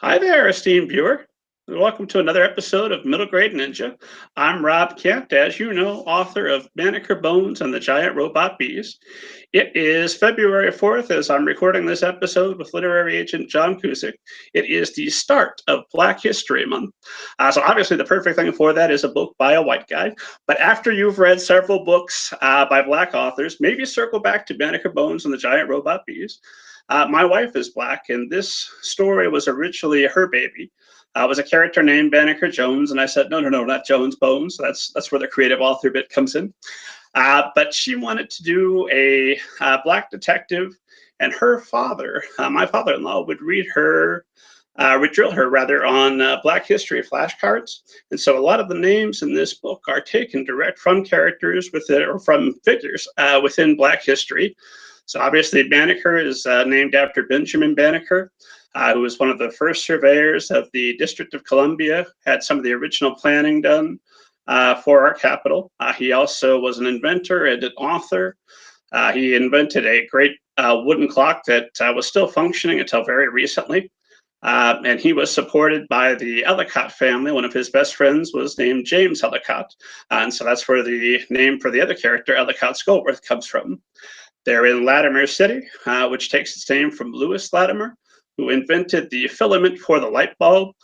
Hi there, esteemed viewer. Welcome to another episode of Middle Grade Ninja. I'm Rob Kent, as you know, author of Banneker Bones and the Giant Robot Bees. It is February 4th as I'm recording this episode with literary agent John Cusick. It is the start of Black History Month. So obviously the perfect thing for that is a book by a white guy. But after you've read several books by Black authors, maybe circle back to Banneker Bones and the Giant Robot Bees. My wife is Black, and this story was originally her baby. It was a character named Banneker Jones, and I said, no, not Jones Bones. That's where the creative author bit comes in. But she wanted to do a Black detective, and her father, my father-in-law, would would drill her rather on Black history flashcards. And so a lot of the names in this book are taken direct from characters within, or from figures within Black history. So obviously Banneker is named after Benjamin Banneker, who was one of the first surveyors of the District of Columbia, had some of the original planning done for our capital. He also was an inventor and an author. He invented a great wooden clock that was still functioning until very recently. And he was supported by the Ellicott family. One of his best friends was named James Ellicott. And so that's where the name for the other character, Ellicott Scolworth, comes from. They're in Latimer City, which takes its name from Lewis Latimer, who invented the filament for the light bulb.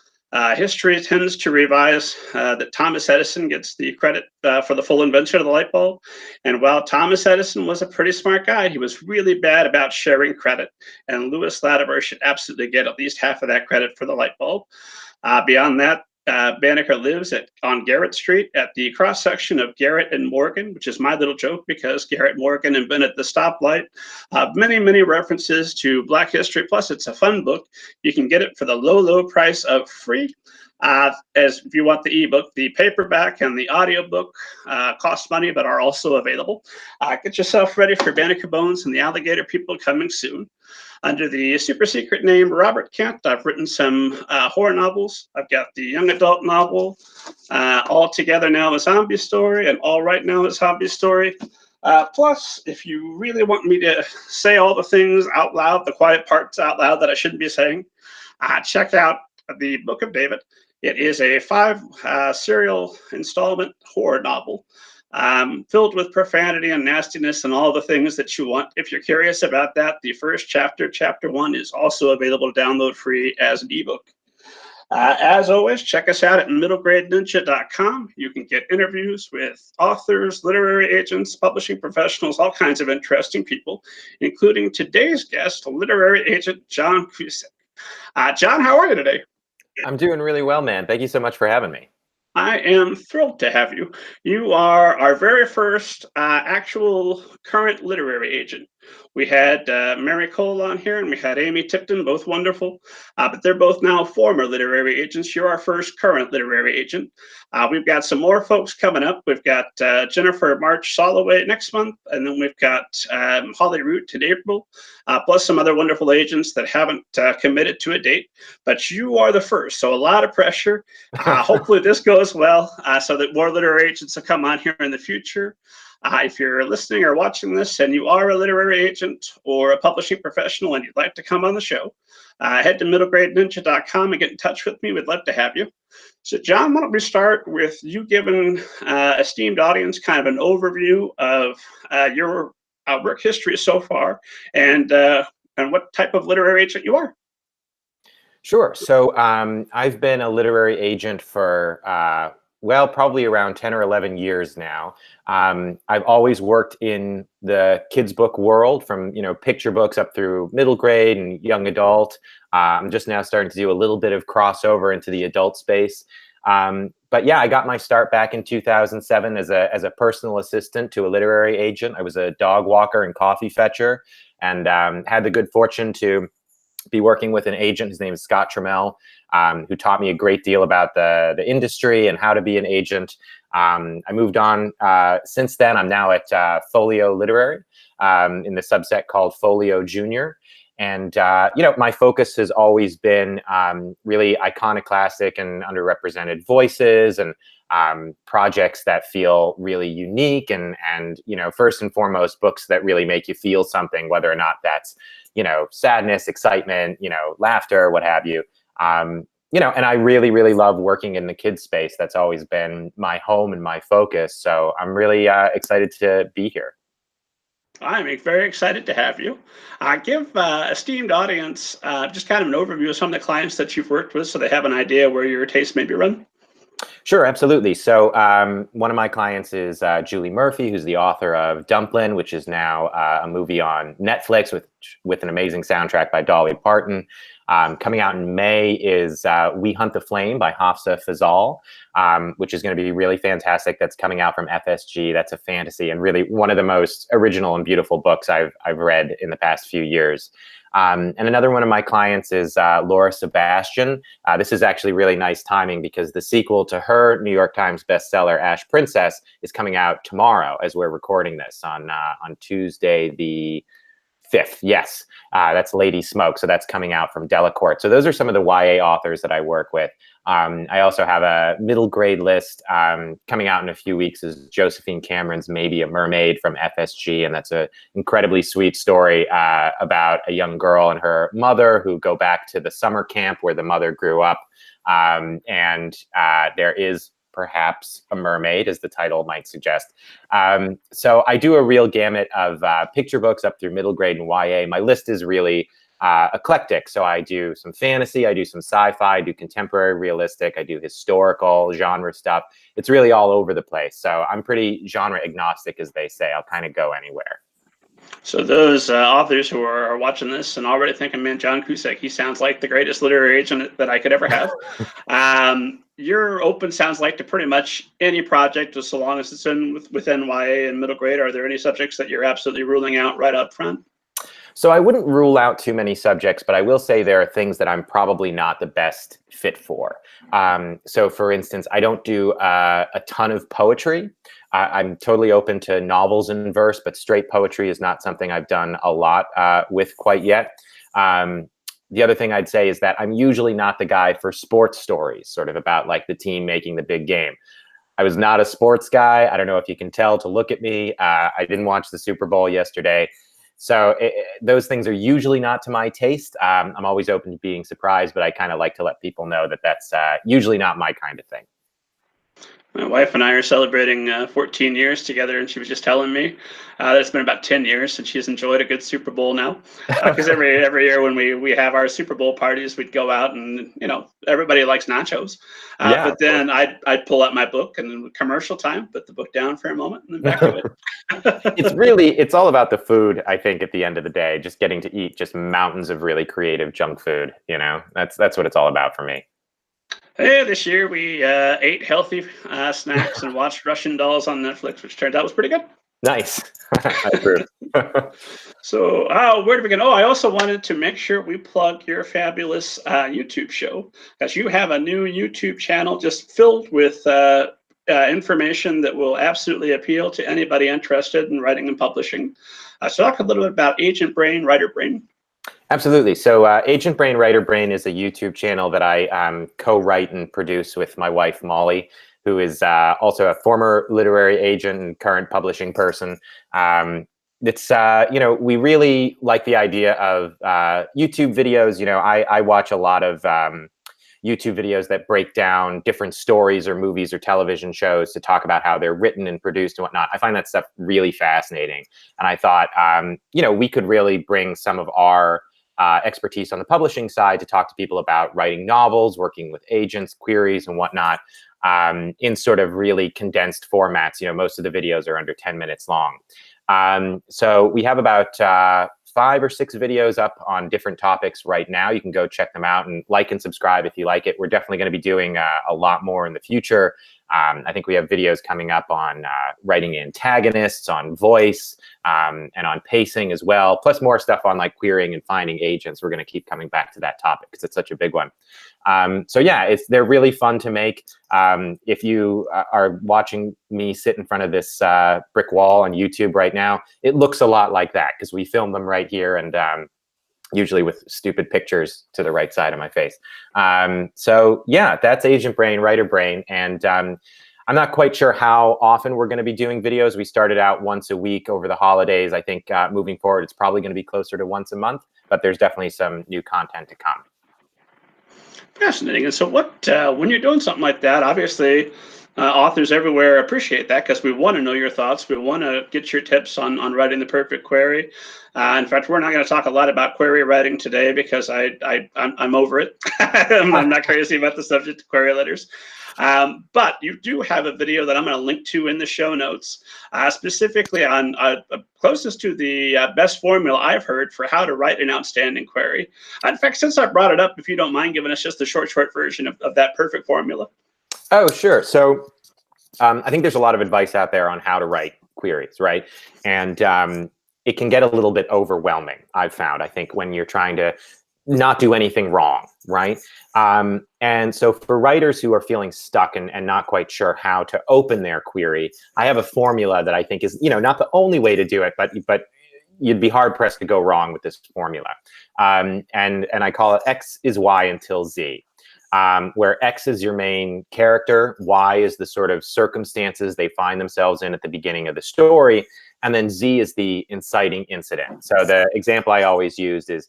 History tends to revise that Thomas Edison gets the credit for the full invention of the light bulb. And while Thomas Edison was a pretty smart guy, he was really bad about sharing credit. And Lewis Latimer should absolutely get at least half of that credit for the light bulb. Beyond that, Banneker lives on Garrett Street at the cross section of Garrett and Morgan, which is my little joke because Garrett Morgan invented the stoplight. Many references to Black history. Plus, it's a fun book. You can get it for the low price of free. As if you want the ebook, the paperback and the audiobook cost money, but are also available. Get yourself ready for Banneker Bones and the Alligator People coming soon. Under the super secret name Robert Kent, I've written some horror novels. I've got the young adult novel, All Together Now a Zombie Story, and All Right Now a Zombie Story. Plus, if you really want me to say all the things out loud, the quiet parts out loud that I shouldn't be saying, check out the Book of David. It is a 5 serial installment horror novel filled with profanity and nastiness and all the things that you want. If you're curious about that, the first chapter, chapter 1, is also available to download free as an ebook. As always, check us out at middlegradeninja.com. You can get interviews with authors, literary agents, publishing professionals, all kinds of interesting people, including today's guest, literary agent John Cusick. John, how are you today? I'm doing really well, man. Thank you so much for having me. I am thrilled to have you. You are our very first actual current literary agent. We had Mary Cole on here and we had Amy Tipton, both wonderful, but they're both now former literary agents. You're our first current literary agent. We've got some more folks coming up. We've got Jennifer March Soloway next month, and then we've got Holly Root in April, plus some other wonderful agents that haven't committed to a date, but you are the first, so a lot of pressure. Hopefully this goes well so that more literary agents will come on here in the future. If you're listening or watching this and you are a literary agent or a publishing professional and you'd like to come on the show, head to middlegradeninja.com and get in touch with me. We'd love to have you. So, John, why don't we start with you giving esteemed audience kind of an overview of your work history so far and what type of literary agent you are. Sure. So I've been a literary agent for probably around 10 or 11 years now. I've always worked in the kids book world, from picture books up through middle grade and young adult. I'm just now starting to do a little bit of crossover into the adult space. But yeah, I got my start back in 2007 as a personal assistant to a literary agent. I was a dog walker and coffee fetcher, and had the good fortune to be working with an agent. His name is Scott Trammell, who taught me a great deal about the industry and how to be an agent. I moved on since then. I'm now at Folio Literary in the subset called Folio Jr. And, my focus has always been really iconoclastic and underrepresented voices and projects that feel really unique and first and foremost, books that really make you feel something, whether or not that's, sadness, excitement, laughter, what have you. And I really, really love working in the kids space. That's always been my home and my focus. So I'm really excited to be here. I'm very excited to have you. Give esteemed audience just kind of an overview of some of the clients that you've worked with so they have an idea where your taste may be run. Sure, absolutely. So one of my clients is Julie Murphy, who's the author of Dumplin', which is now a movie on Netflix with an amazing soundtrack by Dolly Parton. Coming out in May is We Hunt the Flame by Hafsa Fazal, which is going to be really fantastic. That's coming out from FSG. That's a fantasy and really one of the most original and beautiful books I've read in the past few years. And another one of my clients is Laura Sebastian. This is actually really nice timing because the sequel to her New York Times bestseller, Ash Princess, is coming out tomorrow as we're recording this on Tuesday the 5th. Yes, that's Lady Smoke. So that's coming out from Delacorte. So those are some of the YA authors that I work with. I also have a middle grade list coming out in a few weeks is Josephine Cameron's Maybe a Mermaid from FSG. And that's an incredibly sweet story about a young girl and her mother who go back to the summer camp where the mother grew up. And there is perhaps a mermaid, as the title might suggest. So I do a real gamut of picture books up through middle grade and YA. My list is really eclectic. So I do some fantasy, I do some sci-fi, I do contemporary realistic, I do historical genre stuff. It's really all over the place. So I'm pretty genre agnostic, as they say. I'll kind of go anywhere. So those authors who are watching this and already thinking, man, John Cusick, he sounds like the greatest literary agent that I could ever have. You're open, sounds like, to pretty much any project, just so long as it's within YA and middle grade. Are there any subjects that you're absolutely ruling out right up front? So I wouldn't rule out too many subjects, but I will say there are things that I'm probably not the best fit for. So for instance, I don't do a ton of poetry. I'm totally open to novels in verse, but straight poetry is not something I've done a lot with quite yet. The other thing I'd say is that I'm usually not the guy for sports stories, sort of about like the team making the big game. I was not a sports guy. I don't know if you can tell to look at me. I didn't watch the Super Bowl yesterday. So those things are usually not to my taste. I'm always open to being surprised, but I kind of like to let people know that that's usually not my kind of thing. My wife and I are celebrating 14 years together, and she was just telling me that it's been about 10 years since she's enjoyed a good Super Bowl now. Because every year when we have our Super Bowl parties, we'd go out and, everybody likes nachos. Yeah, but then I'd pull out my book and then commercial time, put the book down for a moment and then back to it. It's all about the food, I think, at the end of the day, just getting to eat just mountains of really creative junk food. That's what it's all about for me. Hey, this year we ate healthy snacks and watched Russian Dolls on Netflix, which turned out was pretty good. Nice. I approve. So where do we go? Oh, I also wanted to make sure we plug your fabulous YouTube show, because you have a new YouTube channel just filled with information that will absolutely appeal to anybody interested in writing and publishing. So talk a little bit about Agent Brain, Writer Brain. Absolutely. So Agent Brain, Writer Brain is a YouTube channel that I co-write and produce with my wife, Molly, who is also a former literary agent and current publishing person. It's, we really like the idea of YouTube videos. I watch a lot of YouTube videos that break down different stories or movies or television shows to talk about how they're written and produced and whatnot. I find that stuff really fascinating. And I thought, we could really bring some of our expertise on the publishing side to talk to people about writing novels, working with agents, queries, and whatnot in sort of really condensed formats. Most of the videos are under 10 minutes long. So we have about 5 or 6 videos up on different topics right now. You can go check them out and like and subscribe if you like it. We're definitely going to be doing a lot more in the future. I think we have videos coming up on writing antagonists, on voice, and on pacing as well, plus more stuff on like querying and finding agents. We're going to keep coming back to that topic because it's such a big one. So yeah, they're really fun to make. If you are watching me sit in front of this brick wall on YouTube right now, it looks a lot like that because we film them right here and usually with stupid pictures to the right side of my face. So yeah, that's Agent Brain, Writer Brain. And I'm not quite sure how often we're going to be doing videos. We started out once a week over the holidays. I think moving forward, it's probably going to be closer to once a month, but there's definitely some new content to come. Fascinating. And so, when you're doing something like that, obviously, authors everywhere appreciate that because we want to know your thoughts. We want to get your tips on writing the perfect query. In fact, we're not going to talk a lot about query writing today because I'm over it. I'm not crazy about the subject of query letters. But you do have a video that I'm going to link to in the show notes, specifically on closest to the best formula I've heard for how to write an outstanding query. In fact, since I brought it up, if you don't mind giving us just the short version of that perfect formula. Oh, sure. So I think there's a lot of advice out there on how to write queries, right? And it can get a little bit overwhelming, I've found, I think, when you're trying to not do anything wrong, right? And so for writers who are feeling stuck and not quite sure how to open their query, I have a formula that I think is, not the only way to do it, but you'd be hard pressed to go wrong with this formula. And I call it X is Y until Z. Where X is your main character, Y is the sort of circumstances they find themselves in at the beginning of the story, and then Z is the inciting incident. So the example I always used is,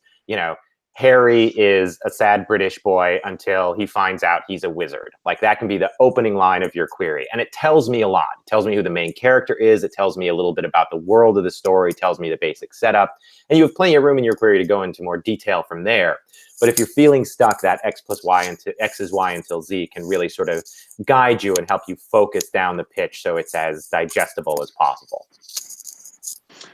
Harry is a sad British boy until he finds out he's a wizard. Like that can be the opening line of your query. And it tells me a lot. It tells me who the main character is. It tells me a little bit about the world of the story. It tells me the basic setup. And you have plenty of room in your query to go into more detail from there. But if you're feeling stuck, that X is Y until Z can really sort of guide you and help you focus down the pitch so it's as digestible as possible.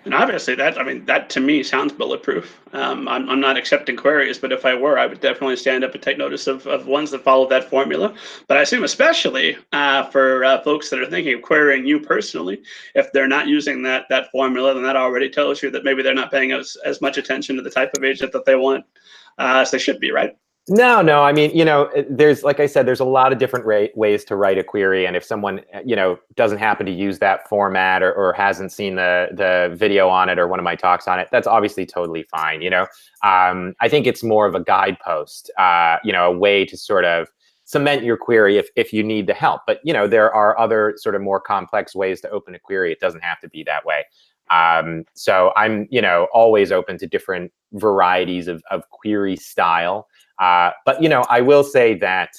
And obviously, that to me sounds bulletproof. I'm not accepting queries, but if I were, I would definitely stand up and take notice of ones that follow that formula. But I assume, especially for folks that are thinking of querying you personally, if they're not using that formula, then that already tells you that maybe they're not paying as much attention to the type of agent that they want as they should be, right? No. I mean, there's, like I said, there's a lot of different ways to write a query. And if someone, doesn't happen to use that format or hasn't seen the video on it or one of my talks on it, that's obviously totally fine. I think it's more of a guidepost, a way to sort of cement your query if you need the help. But, there are other sort of more complex ways to open a query. It doesn't have to be that way. So I'm, always open to different varieties of query style. But, I will say that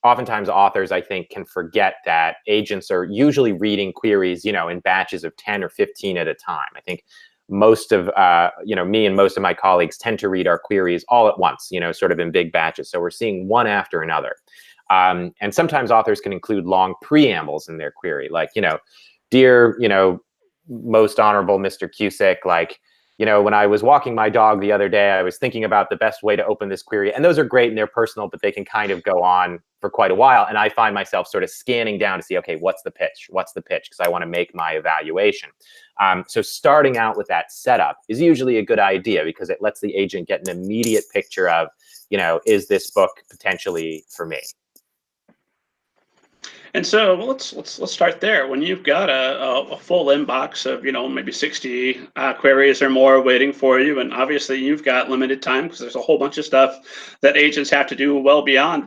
oftentimes authors, I think, can forget that agents are usually reading queries, in batches of 10 or 15 at a time. I think most of, me and most of my colleagues tend to read our queries all at once, sort of in big batches. So we're seeing one after another. And sometimes authors can include long preambles in their query, like, dear, most honorable Mr. Cusick, like, when I was walking my dog the other day, I was thinking about the best way to open this query. And those are great and they're personal, but they can kind of go on for quite a while. And I find myself sort of scanning down to see, okay, what's the pitch? What's the pitch? Because I want to make my evaluation. So starting out with that setup is usually a good idea because it lets the agent get an immediate picture of, is this book potentially for me? And so let's start there. When you've got a full inbox of maybe 60 queries or more waiting for you, and obviously you've got limited time because there's a whole bunch of stuff that agents have to do well beyond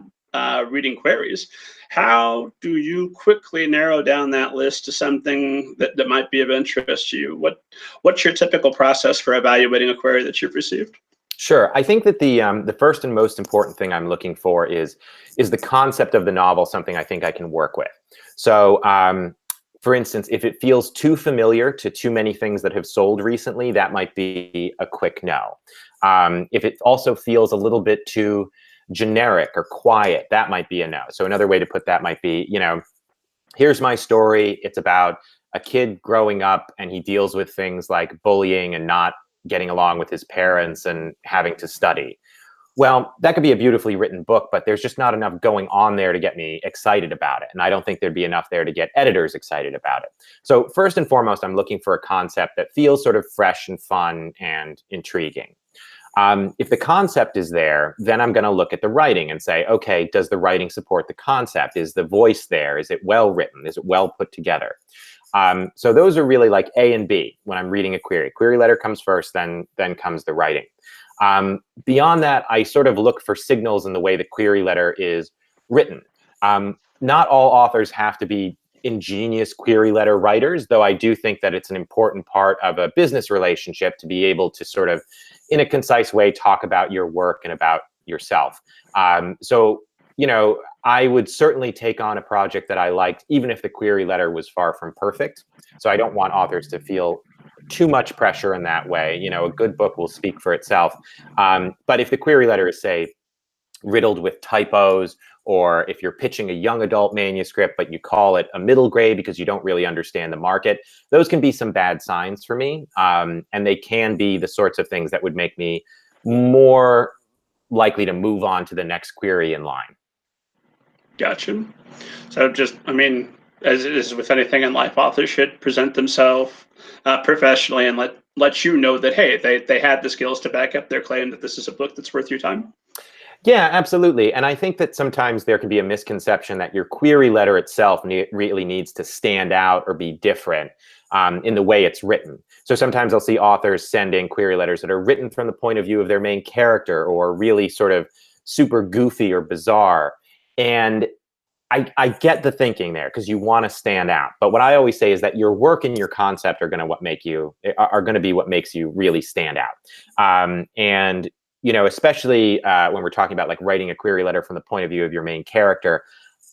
reading queries. How do you quickly narrow down that list to something that might be of interest to you? What's your typical process for evaluating a query that you've received? Sure. I think that the first and most important thing I'm looking for is the concept of the novel something I think I can work with. So, for instance, if it feels too familiar to too many things that have sold recently, that might be a quick no. If it also feels a little bit too generic or quiet, that might be a no. So another way to put that might be, here's my story. It's about a kid growing up and he deals with things like bullying and not getting along with his parents and having to study. Well, that could be a beautifully written book, but there's just not enough going on there to get me excited about it. And I don't think there'd be enough there to get editors excited about it. So first and foremost, I'm looking for a concept that feels sort of fresh and fun and intriguing. If the concept is there, then I'm going to look at the writing and say, okay, does the writing support the concept? Is the voice there? Is it well written? Is it well put together? So those are really like A and B when I'm reading a query. Query letter comes first, then comes the writing. Beyond that, I sort of look for signals in the way the query letter is written. Not all authors have to be ingenious query letter writers, though I do think that it's an important part of a business relationship to be able to sort of, in a concise way, talk about your work and about yourself. So, you know, I would certainly take on a project that I liked, even if the query letter was far from perfect. So I don't want authors to feel too much pressure in that way. You know, a good book will speak for itself. But if the query letter is, say, riddled with typos, or if you're pitching a young adult manuscript, but you call it a middle grade because you don't really understand the market, those can be some bad signs for me. And they can be the sorts of things that would make me more likely to move on to the next query in line. Gotcha. So just, I mean, as it is with anything in life, authors should present themselves professionally and let you know that, hey, they had the skills to back up their claim that this is a book that's worth your time. Yeah, absolutely. And I think that sometimes there can be a misconception that your query letter itself really needs to stand out or be different in the way it's written. So sometimes I'll see authors sending query letters that are written from the point of view of their main character, or really sort of super goofy or bizarre. And I get the thinking there, because you want to stand out. But what I always say is that your work and your concept are going to be what makes you really stand out. And you know, especially when we're talking about like writing a query letter from the point of view of your main character,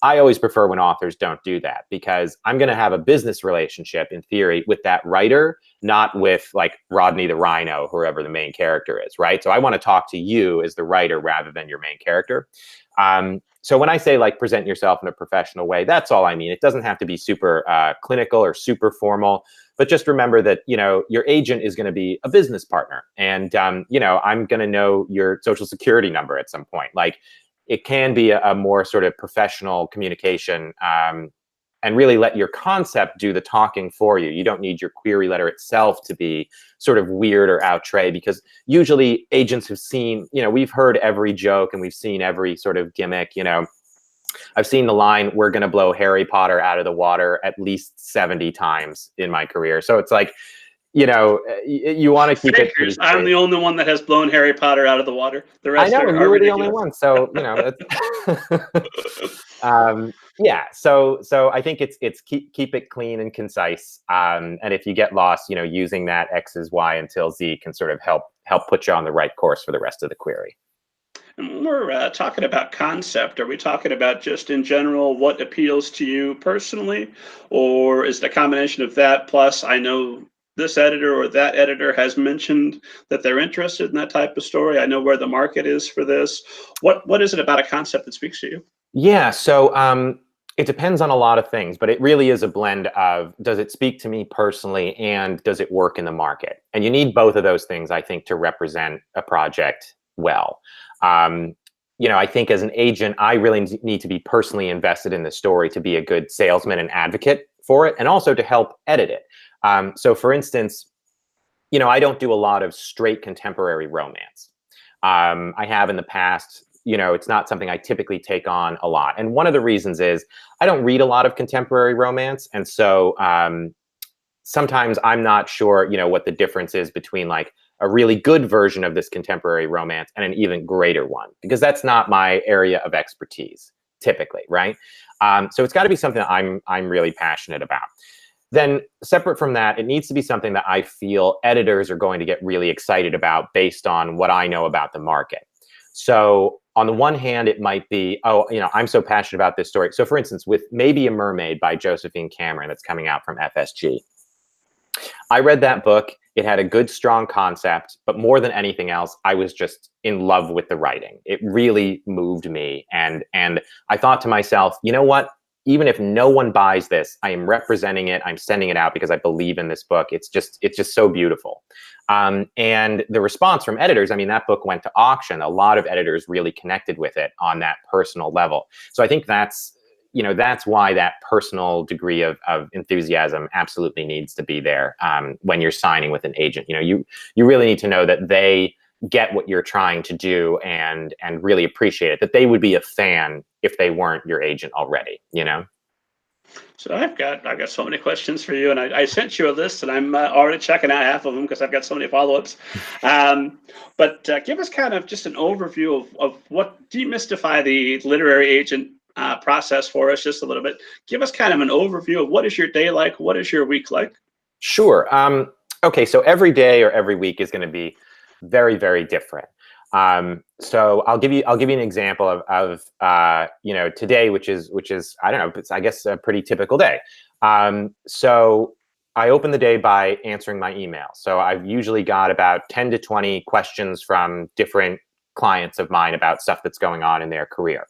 I always prefer when authors don't do that, because I'm going to have a business relationship in theory with that writer, not with like Rodney the Rhino, whoever the main character is, right? So I want to talk to you as the writer rather than your main character. So when I say like present yourself in a professional way, that's all I mean. It doesn't have to be super clinical or super formal, but just remember that, you know, your agent is going to be a business partner, and you know, I'm going to know your social security number at some point. Like, it can be a more sort of professional communication, and really let your concept do the talking for you. You don't need your query letter itself to be sort of weird or outre, because usually agents have seen, you know, we've heard every joke and we've seen every sort of gimmick. You know, I've seen the line, "We're going to blow Harry Potter out of the water," at least 70 times in my career. So it's like, you know, you want to keep it pretty straight. I'm the only one that has blown Harry Potter out of the water. The rest I know, are you were the ridiculous. only one. So, you know, yeah. So I think it's keep it clean and concise. And if you get lost, you know, using that X's, Y until Z can sort of help put you on the right course for the rest of the query. And when we're talking about concept, are we talking about just in general what appeals to you personally, or is it a combination of that plus I know this editor or that editor has mentioned that they're interested in that type of story? I know where the market is for this. What is it about a concept that speaks to you? Yeah. So it depends on a lot of things, but it really is a blend of, does it speak to me personally, and does it work in the market? And you need both of those things, I think, to represent a project well. You know, I think as an agent, I really need to be personally invested in the story to be a good salesman and advocate for it, and also to help edit it. So for instance, you know, I don't do a lot of straight contemporary romance. I have in the past. You know, it's not something I typically take on a lot. And one of the reasons is I don't read a lot of contemporary romance. And so sometimes I'm not sure, you know, what the difference is between like a really good version of this contemporary romance and an even greater one, because that's not my area of expertise typically, right? So it's got to be something that I'm really passionate about. Then separate from that, it needs to be something that I feel editors are going to get really excited about based on what I know about the market. So on the one hand, it might be, oh, you know, I'm so passionate about this story. So for instance, with Maybe a Mermaid by Josephine Cameron, that's coming out from FSG. I read that book. It had a good, strong concept, but more than anything else, I was just in love with the writing. It really moved me. And I thought to myself, you know what? Even if no one buys this, I am representing it. I'm sending it out because I believe in this book. It's just so beautiful. And the response from editors, I mean, that book went to auction. A lot of editors really connected with it on that personal level. So I think that's, you know, that's why that personal degree of enthusiasm absolutely needs to be there when you're signing with an agent. You know, you really need to know that they get what you're trying to do and really appreciate it, that they would be a fan if they weren't your agent already, you know? So I've got so many questions for you, and I sent you a list, and I'm already checking out half of them because I've got so many follow-ups. But give us kind of just an overview of what, demystify the literary agent process for us just a little bit. Give us kind of an overview of what is your day like, what is your week like? Sure. Okay, so every day or every week is going to be very, very different. So I'll give you an example of today, which is I don't know, it's I guess a pretty typical day. So I open the day by answering my email. So I've usually got about 10 to 20 questions from different clients of mine about stuff that's going on in their career.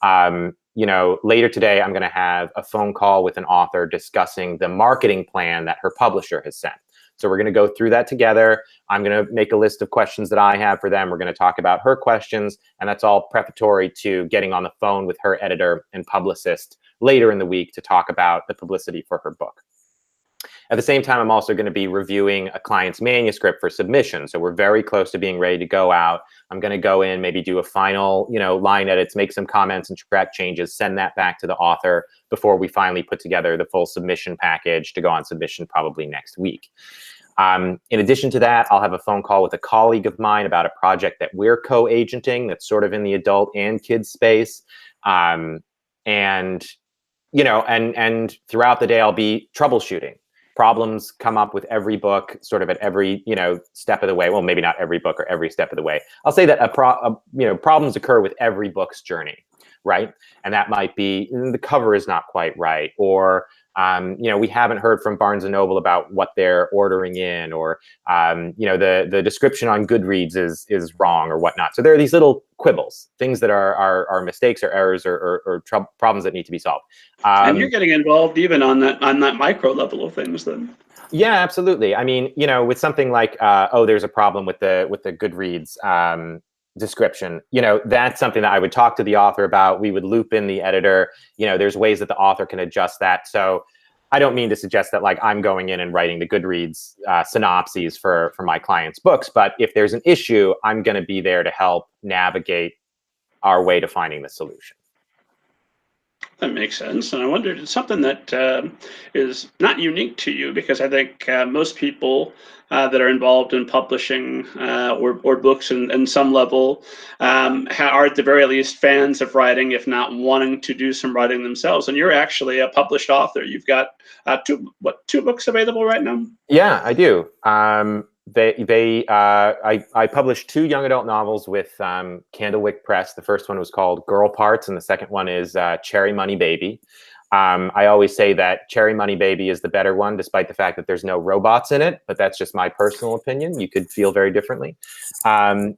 Later today, I'm going to have a phone call with an author discussing the marketing plan that her publisher has sent. So we're going to go through that together. I'm going to make a list of questions that I have for them. We're going to talk about her questions, and that's all preparatory to getting on the phone with her editor and publicist later in the week to talk about the publicity for her book. At the same time, I'm also going to be reviewing a client's manuscript for submission. So we're very close to being ready to go out. I'm going to go in, maybe do a final, line edits, make some comments and track changes, send that back to the author before we finally put together the full submission package to go on submission probably next week. In addition to that, I'll have a phone call with a colleague of mine about a project that we're co-agenting that's sort of in the adult and kids space. And throughout the day, I'll be troubleshooting. Problems come up with every book, sort of at every step of the way. Well, maybe not every book or every step of the way. I'll say that problems occur with every book's journey, right? And that might be the cover is not quite right, or we haven't heard from Barnes and Noble about what they're ordering in, or the description on Goodreads is wrong or whatnot. So there are these little quibbles, things that are mistakes or errors or problems that need to be solved. And you're getting involved even on that micro level of things, then. Yeah, absolutely. I mean, with something like there's a problem with the Goodreads description, that's something that I would talk to the author about. We would loop in the editor. There's ways that the author can adjust that. So I don't mean to suggest that like I'm going in and writing the Goodreads synopses for my clients' books, but if there's an issue, I'm going to be there to help navigate our way to finding the solution. That makes sense. And I wondered, it's something that is not unique to you, because I think most people that are involved in publishing or books in some level are at the very least fans of writing, if not wanting to do some writing themselves. And you're actually a published author. You've got two books available right now? Yeah, I do. I published 2 young adult novels with Candlewick Press. The first one was called Girl Parts, and the second one is Cherry Money Baby. I always say that Cherry Money Baby is the better one, despite the fact that there's no robots in it, but that's just my personal opinion. You could feel very differently. I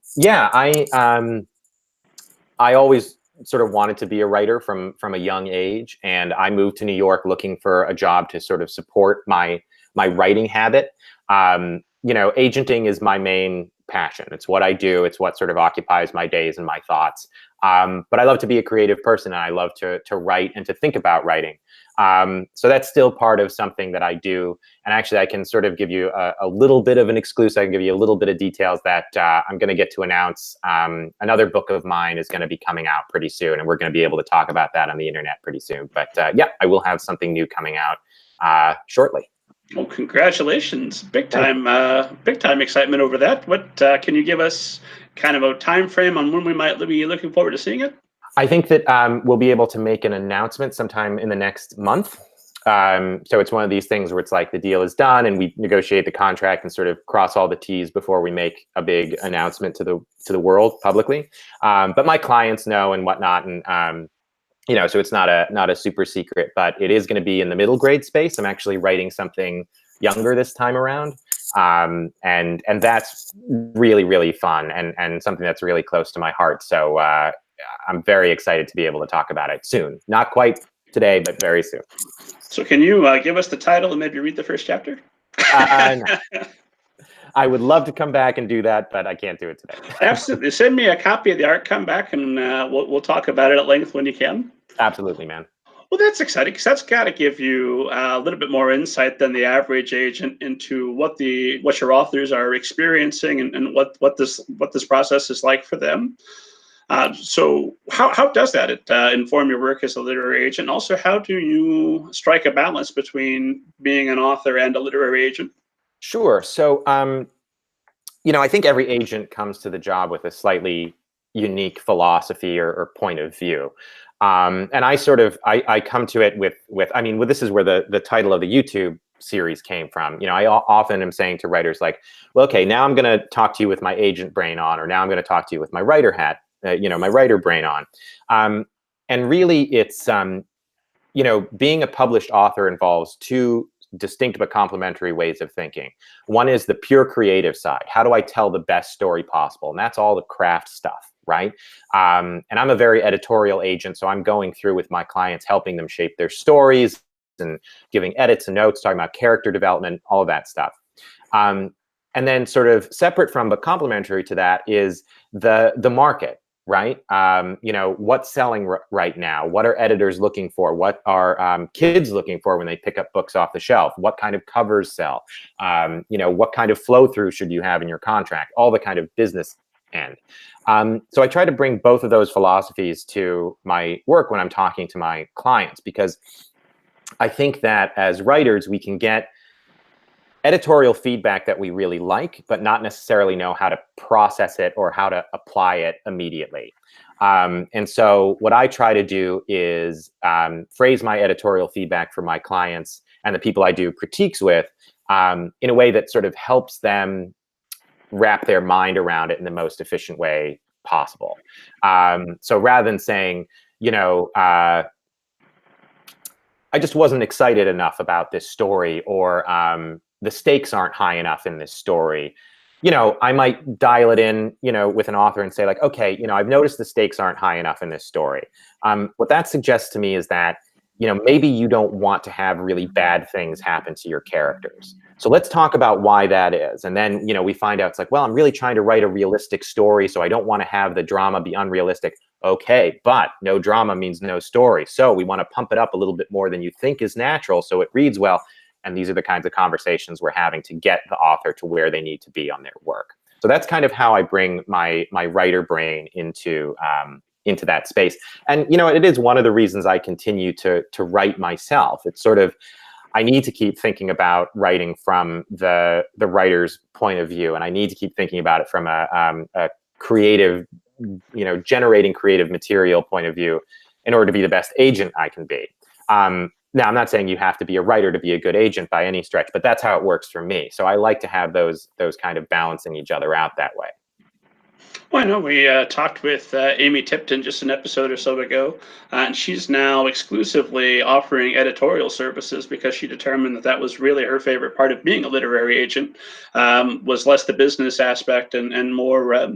always sort of wanted to be a writer from a young age, and I moved to New York looking for a job to sort of support my writing habit. Agenting is my main passion. It's what I do. It's what sort of occupies my days and my thoughts. But I love to be a creative person, and I love to write and to think about writing. So that's still part of something that I do. And actually, I can sort of give you a little bit of an exclusive. I can give you a little bit of details that I'm going to get to announce. Another book of mine is going to be coming out pretty soon, and we're going to be able to talk about that on the internet pretty soon. But yeah, I will have something new coming out shortly. Well, congratulations. Big time excitement over that. What can you give us kind of a time frame on when we might be looking forward to seeing it? I think that we'll be able to make an announcement sometime in the next month. So it's one of these things where it's like the deal is done and we negotiate the contract and sort of cross all the T's before we make a big announcement to the world publicly. But my clients know and whatnot, and so it's not a super secret, but it is going to be in the middle grade space. I'm actually writing something younger this time around. And that's really, really fun and something that's really close to my heart. So I'm very excited to be able to talk about it soon. Not quite today, but very soon. So can you give us the title and maybe read the first chapter? No. I would love to come back and do that, but I can't do it today. Absolutely. Send me a copy of the art. Come back and we'll talk about it at length when you can. Absolutely, man. Well, that's exciting, because that's got to give you a little bit more insight than the average agent into what your authors are experiencing and what this process is like for them. So how does that inform your work as a literary agent? Also, how do you strike a balance between being an author and a literary agent? Sure. So, I think every agent comes to the job with a slightly unique philosophy or point of view. And I come to it with this is where the title of the YouTube series came from. I often am saying to writers like, well, okay, now I'm going to talk to you with my agent brain on, or now I'm going to talk to you with my writer hat, my writer brain on. And really it's, being a published author involves two distinct but complementary ways of thinking. One is the pure creative side. How do I tell the best story possible? And that's all the craft stuff, right? And I'm a very editorial agent, so I'm going through with my clients, helping them shape their stories and giving edits and notes, talking about character development, all of that stuff. And then sort of separate from but complementary to that is the market. Right? What's selling right now? What are editors looking for? What are kids looking for when they pick up books off the shelf? What kind of covers sell? What kind of flow through should you have in your contract? All the kind of business end. So I try to bring both of those philosophies to my work when I'm talking to my clients, because I think that as writers, we can get editorial feedback that we really like, but not necessarily know how to process it or how to apply it immediately. And so what I try to do is phrase my editorial feedback for my clients and the people I do critiques with in a way that sort of helps them wrap their mind around it in the most efficient way possible. So rather than saying, I just wasn't excited enough about this story, or the stakes aren't high enough in this story, I might dial it in, with an author and say like, okay, I've noticed the stakes aren't high enough in this story. What that suggests to me is that, maybe you don't want to have really bad things happen to your characters. So let's talk about why that is. And then, we find out it's like, well, I'm really trying to write a realistic story, so I don't want to have the drama be unrealistic. Okay, but no drama means no story. So we want to pump it up a little bit more than you think is natural so it reads well. And these are the kinds of conversations we're having to get the author to where they need to be on their work. So that's kind of how I bring my writer brain into that space. And it is one of the reasons I continue to write myself. It's sort of, I need to keep thinking about writing from the writer's point of view, and I need to keep thinking about it from a creative, generating creative material point of view in order to be the best agent I can be. Now, I'm not saying you have to be a writer to be a good agent by any stretch, but that's how it works for me. So I like to have those kind of balancing each other out that way. Well, I know we talked with Amy Tipton just an episode or so ago, and she's now exclusively offering editorial services because she determined that that was really her favorite part of being a literary agent, was less the business aspect and more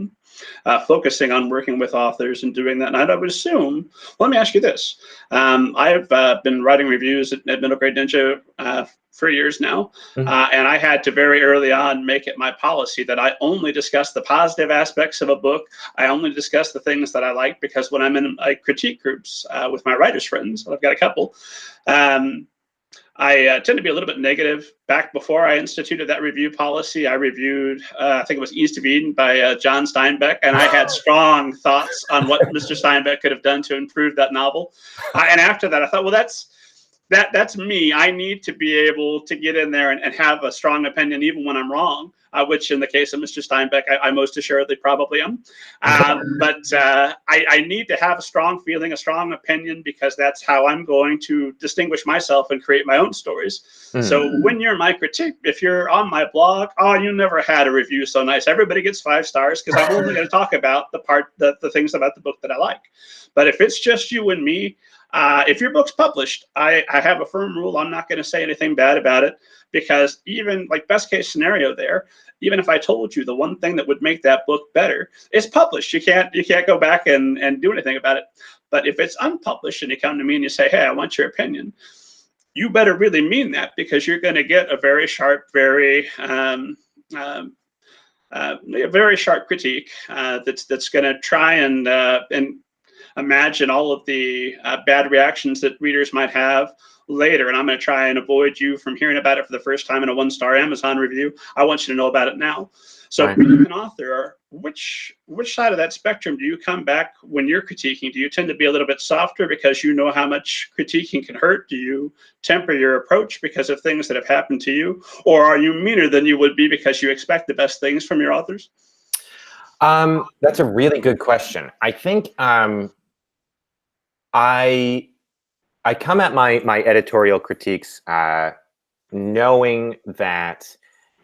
focusing on working with authors and doing that. And I would assume, well, let me ask you this. I've been writing reviews at Middle Grade Ninja for years now. And I had to very early on make it my policy that I only discuss the positive aspects of a book. I only discuss the things that I like, because when I'm in critique groups with my writers friends, I've got a couple, I tend to be a little bit negative. Back before I instituted that review policy, I reviewed, I think it was East of Eden by John Steinbeck, and I had strong thoughts on what Mr. Steinbeck could have done to improve that novel. And after that, I thought, well, that's me. I need to be able to get in there and have a strong opinion even when I'm wrong, which in the case of Mr. Steinbeck, I most assuredly probably am. But I need to have a strong feeling, a strong opinion, because that's how I'm going to distinguish myself and create my own stories. So when you're my critique, if you're on my blog, oh, you never had a review so nice. Everybody gets 5 stars because I'm only going to talk about the things about the book that I like. But if it's just you and me, if your book's published, I have a firm rule. I'm not going to say anything bad about it, because even like best case scenario there, even if I told you the one thing that would make that book better, it's published. You can't go back and do anything about it. But if it's unpublished and you come to me and you say, hey, I want your opinion, you better really mean that, because you're going to get a very sharp, very sharp critique that's going to try and imagine all of the bad reactions that readers might have later. And I'm going to try and avoid you from hearing about it for the first time in a 1-star Amazon review. I want you to know about it now. So Right. Being an author, which side of that spectrum do you come back when you're critiquing? Do you tend to be a little bit softer because you know how much critiquing can hurt? Do you temper your approach because of things that have happened to you? Or are you meaner than you would be because you expect the best things from your authors? That's a really good question. I think I come at my editorial critiques knowing that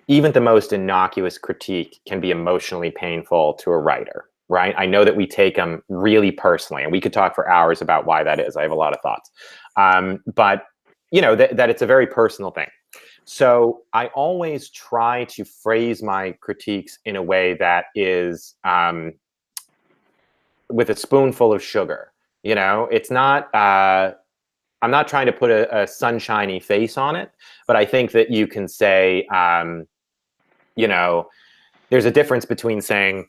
even the most innocuous critique can be emotionally painful to a writer, right? I know that we take them really personally, and we could talk for hours about why that is. I have a lot of thoughts. But, you know, that it's a very personal thing. So I always try to phrase my critiques in a way that is with a spoonful of sugar. You know, it's not, I'm not trying to put a sunshiny face on it, but I think that you can say, you know, there's a difference between saying,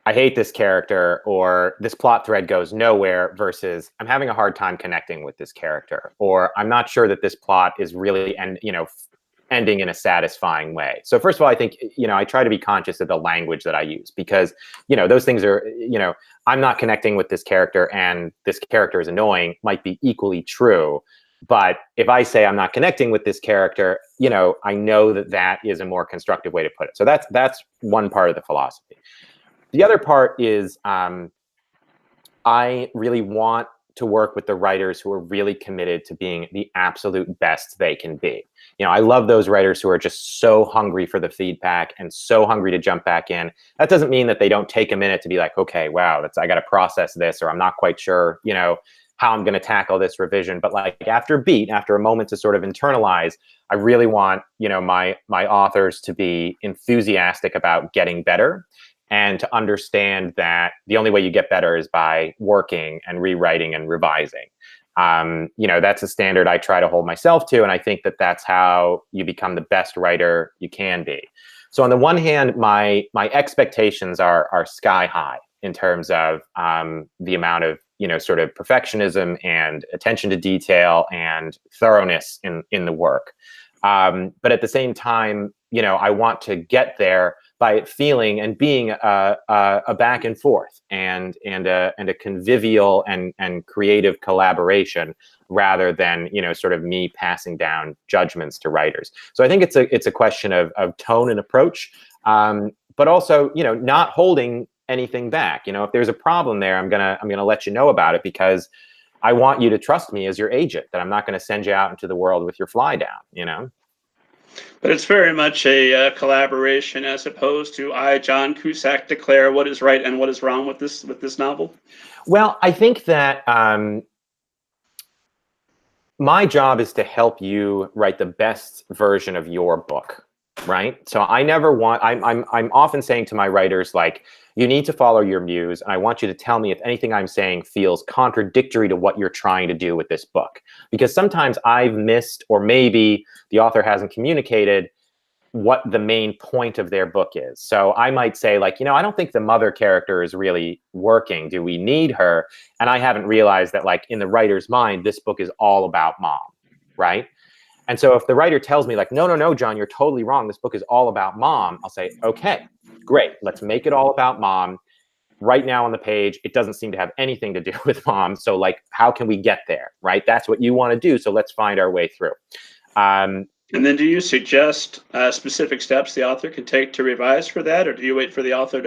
I hate this character, or this plot thread goes nowhere, versus I'm having a hard time connecting with this character, or I'm not sure that this plot is really, ending in a satisfying way. So first of all, I think, I try to be conscious of the language that I use, because, those things are, I'm not connecting with this character and this character is annoying might be equally true. But if I say I'm not connecting with this character, I know that that is a more constructive way to put it. So that's one part of the philosophy. The other part is I really want to work with the writers who are really committed to being the absolute best they can be. I love those writers who are just so hungry for the feedback and so hungry to jump back in. That doesn't mean that they don't take a minute to be like, okay, wow, I got to process this, or I'm not quite sure, how I'm going to tackle this revision. But like after a moment to sort of internalize, I really want, my authors to be enthusiastic about getting better, and to understand that the only way you get better is by working and rewriting and revising. That's a standard I try to hold myself to, and I think that that's how you become the best writer you can be. So on the one hand, my expectations are sky high in terms of the amount of sort of perfectionism and attention to detail and thoroughness in the work. But at the same time, I want to get there by it feeling and being a back and forth and a convivial and creative collaboration, rather than sort of me passing down judgments to writers. So I think it's a question of tone and approach, but also not holding anything back. If there's a problem there, I'm gonna let you know about it, because I want you to trust me as your agent, that I'm not going to send you out into the world with your fly down. But it's very much a collaboration, as opposed to I, John Cusick, declare what is right and what is wrong with this novel. Well, I think that my job is to help you write the best version of your book, right? So I'm often saying to my writers, like, you need to follow your muse, and I want you to tell me if anything I'm saying feels contradictory to what you're trying to do with this book. Because sometimes I've missed, or maybe the author hasn't communicated what the main point of their book is. So I might say, like, I don't think the mother character is really working. Do we need her? And I haven't realized that, like, in the writer's mind, this book is all about mom, right? And so if the writer tells me, like, no, John, you're totally wrong, this book is all about mom, I'll say, okay, great, let's make it all about mom. Right now on the page, it doesn't seem to have anything to do with mom. So, like, how can we get there, right? That's what you want to do, so let's find our way through. And then do you suggest specific steps the author can take to revise for that, or do you wait for the author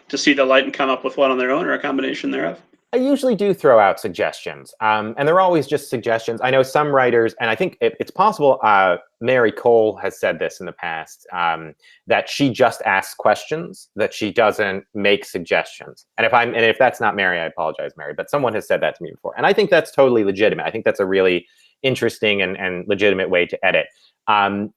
to see the light and come up with one on their own, or a combination thereof? I usually do throw out suggestions, and they're always just suggestions. I know some writers, and I think it's possible Mary Cole has said this in the past, that she just asks questions, that she doesn't make suggestions. And if that's not Mary, I apologize, Mary, but someone has said that to me before. And I think that's totally legitimate. I think that's a really interesting and legitimate way to edit. I'm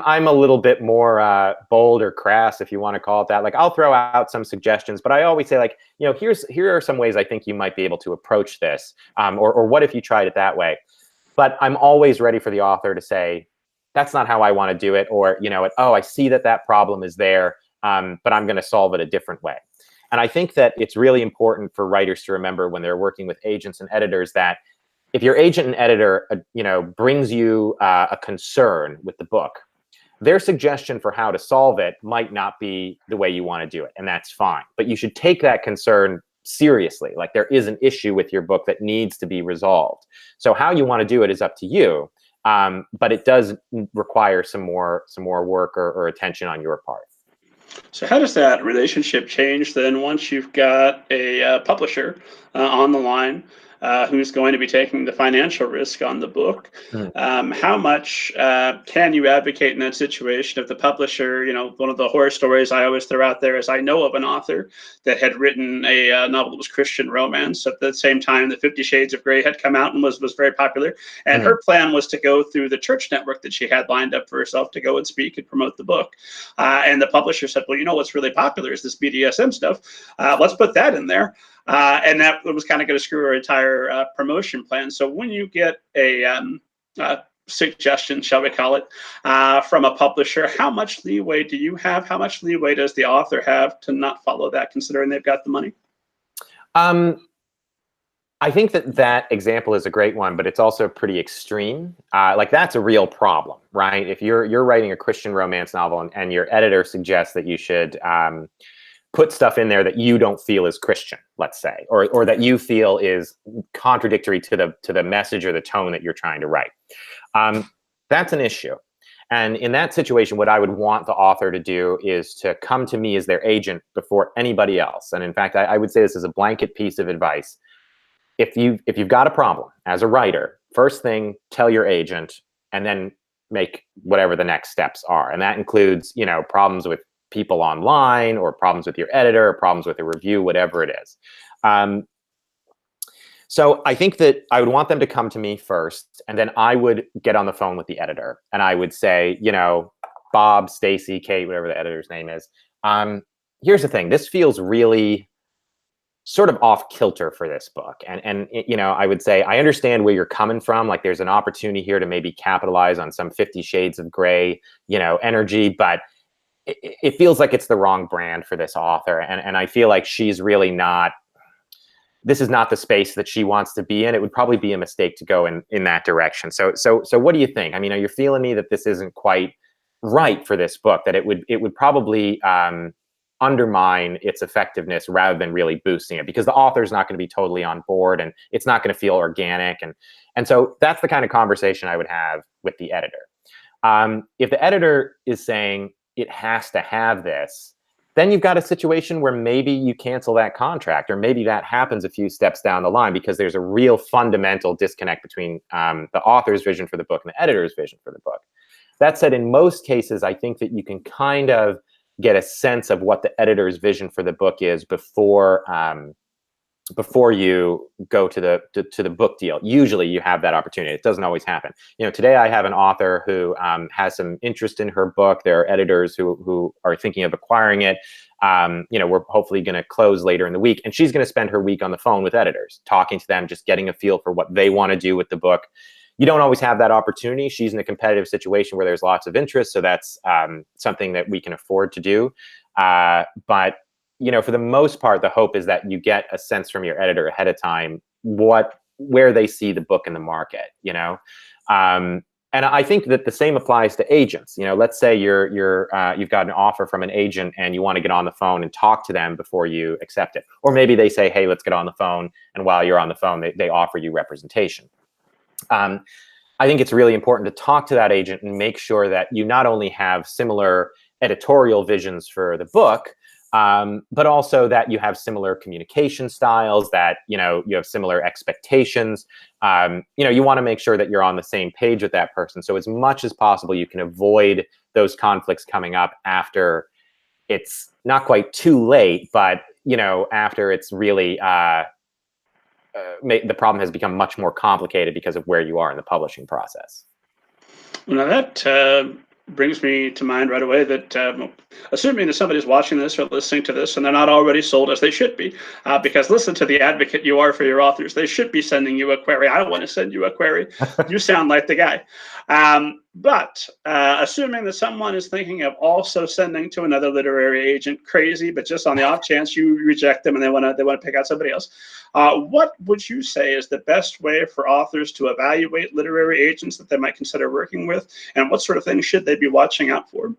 a little bit more bold or crass, if you want to call it that. Like, I'll throw out some suggestions, but I always say, like, here are some ways I think you might be able to approach this, or what if you tried it that way? But I'm always ready for the author to say, that's not how I want to do it, or I see that problem is there, but I'm going to solve it a different way. And I think that it's really important for writers to remember, when they're working with agents and editors, that if your agent and editor, brings you a concern with the book, their suggestion for how to solve it might not be the way you want to do it, and that's fine. But you should take that concern seriously. Like, there is an issue with your book that needs to be resolved. So how you want to do it is up to you, but it does require some more work or attention on your part. So how does that relationship change then once you've got a publisher on the line? who's going to be taking the financial risk on the book. How much can you advocate in that situation if the publisher, one of the horror stories I always throw out there is I know of an author that had written a novel that was Christian romance at the same time that 50 Shades of Grey had come out and was very popular. And her plan was to go through the church network that she had lined up for herself to go and speak and promote the book. And the publisher said, well, what's really popular is this BDSM stuff. Let's put that in there. And that was kind of going to screw her entire promotion plan. So when you get a suggestion, shall we call it, from a publisher, how much leeway do you have? How much leeway does the author have to not follow that, considering they've got the money? I think that example is a great one, but it's also pretty extreme. Like that's a real problem, right? If you're writing a Christian romance novel and your editor suggests that you should put stuff in there that you don't feel is Christian, let's say, or that you feel is contradictory to the message or the tone that you're trying to write, that's an issue. And in that situation, what I would want the author to do is to come to me as their agent before anybody else. And in fact, I would say this is a blanket piece of advice. If you've got a problem as a writer, first thing, tell your agent, and then make whatever the next steps are. And that includes, problems with people online, or problems with your editor, or problems with a review, whatever it is. So I think that I would want them to come to me first, and then I would get on the phone with the editor, and I would say, Bob, Stacy, Kate, whatever the editor's name is. Here's the thing. This feels really sort of off kilter for this book. And I would say, I understand where you're coming from. Like there's an opportunity here to maybe capitalize on some 50 Shades of Grey, energy, but it feels like it's the wrong brand for this author. And I feel like she's really not, this is not the space that she wants to be in. It would probably be a mistake to go in that direction. So what do you think? I mean, are you feeling me that this isn't quite right for this book, that it would probably, undermine its effectiveness rather than really boosting it, because the author's not going to be totally on board and it's not going to feel organic. And so that's the kind of conversation I would have with the editor. If the editor is saying it has to have this, then you've got a situation where maybe you cancel that contract, or maybe that happens a few steps down the line because there's a real fundamental disconnect between the author's vision for the book and the editor's vision for the book. That said, in most cases, I think that you can kind of get a sense of what the editor's vision for the book is before you go to the book deal. Usually you have that opportunity. It doesn't always happen. Today I have an author who has some interest in her book. There are editors who are thinking of acquiring it. We're hopefully going to close later in the week, and she's going to spend her week on the phone with editors, talking to them, just getting a feel for what they want to do with the book. You don't always have that opportunity. She's in a competitive situation where there's lots of interest, so that's something that we can afford to do. But for the most part, the hope is that you get a sense from your editor ahead of time where they see the book in the market. And I think that the same applies to agents. Let's say you've got an offer from an agent and you want to get on the phone and talk to them before you accept it, or maybe they say, "Hey, let's get on the phone," and while you're on the phone, they offer you representation. I think it's really important to talk to that agent and make sure that you not only have similar editorial visions for the book, but also that you have similar communication styles, that you have similar expectations. You want to make sure that you're on the same page with that person. So as much as possible, you can avoid those conflicts coming up after it's not quite too late, but after it's really the problem has become much more complicated because of where you are in the publishing process. Well, now that brings me to mind right away that assuming that somebody's watching this or listening to this and they're not already sold, as they should be, because listen to the advocate you are for your authors. They should be sending you a query. I don't want to send you a query. You sound like the guy. But assuming that someone is thinking of also sending to another literary agent, crazy, but just on the off chance you reject them and they want to pick out somebody else, what would you say is the best way for authors to evaluate literary agents that they might consider working with, and what sort of things should they be watching out for?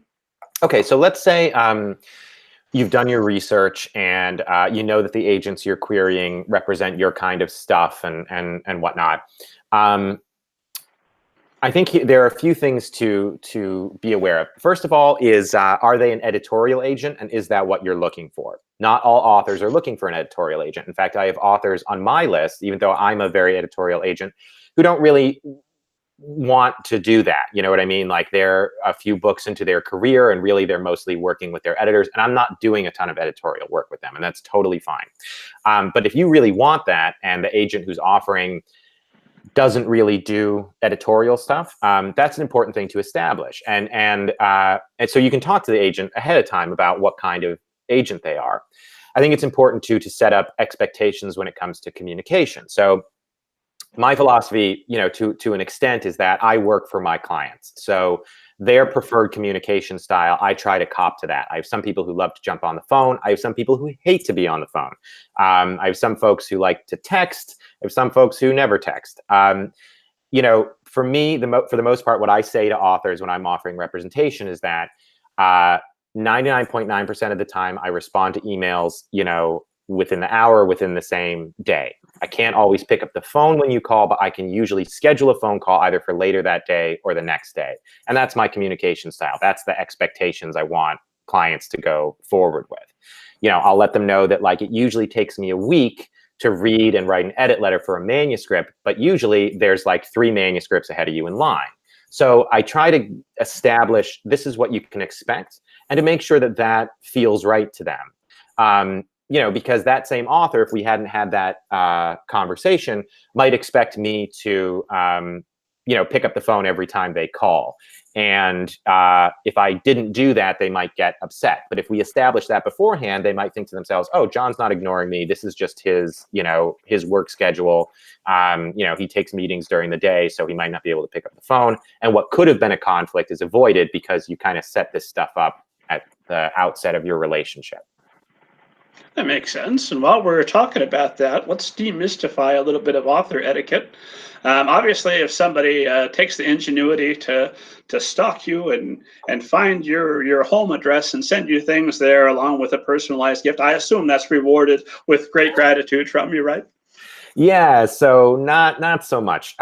Okay, so let's say you've done your research and you know that the agents you're querying represent your kind of stuff and whatnot. I think there are a few things to be aware of. First of all is, are they an editorial agent, and is that what you're looking for? Not all authors are looking for an editorial agent. In fact, I have authors on my list, even though I'm a very editorial agent, who don't really want to do that. You know what I mean? Like, they're a few books into their career, and really they're mostly working with their editors, and I'm not doing a ton of editorial work with them, and that's totally fine. But if you really want that, and the agent who's offering doesn't really do editorial stuff, that's an important thing to establish. And so you can talk to the agent ahead of time about what kind of agent they are. I think it's important to set up expectations when it comes to communication. So my philosophy, to an extent, is that I work for my clients. So their preferred communication style, I try to cop to that. I have some people who love to jump on the phone. I have some people who hate to be on the phone. I have some folks who like to text. I have some folks who never text. For me, for the most part, what I say to authors when I'm offering representation is that 99.9% of the time I respond to emails, within the hour, within the same day. I can't always pick up the phone when you call, but I can usually schedule a phone call either for later that day or the next day. And that's my communication style. That's the expectations I want clients to go forward with. I'll let them know that, like, it usually takes me a week to read and write an edit letter for a manuscript, but usually there's like 3 manuscripts ahead of you in line. So I try to establish this is what you can expect, and to make sure that that feels right to them. Because that same author, if we hadn't had that conversation, might expect me to, pick up the phone every time they call. And if I didn't do that, they might get upset. But if we establish that beforehand, they might think to themselves, oh, John's not ignoring me. This is just his work schedule. He takes meetings during the day, so he might not be able to pick up the phone. And what could have been a conflict is avoided because you kind of set this stuff up at the outset of your relationship. That makes sense. And while we're talking about that, let's demystify a little bit of author etiquette. Obviously, if somebody takes the ingenuity to stalk you and find your home address and send you things there along with a personalized gift, I assume that's rewarded with great gratitude from you, right? Yeah. So not so much.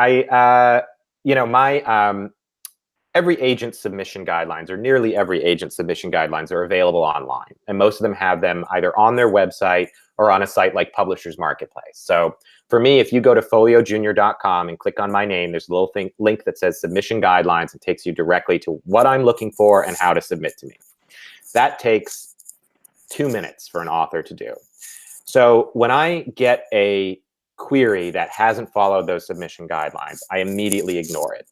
Every agent submission guidelines, or nearly every agent submission guidelines, are available online. And most of them have them either on their website or on a site like Publishers Marketplace. So for me, if you go to foliojr.com and click on my name, there's a little link that says submission guidelines. It takes you directly to what I'm looking for and how to submit to me. That takes 2 minutes for an author to do. So when I get a query that hasn't followed those submission guidelines, I immediately ignore it,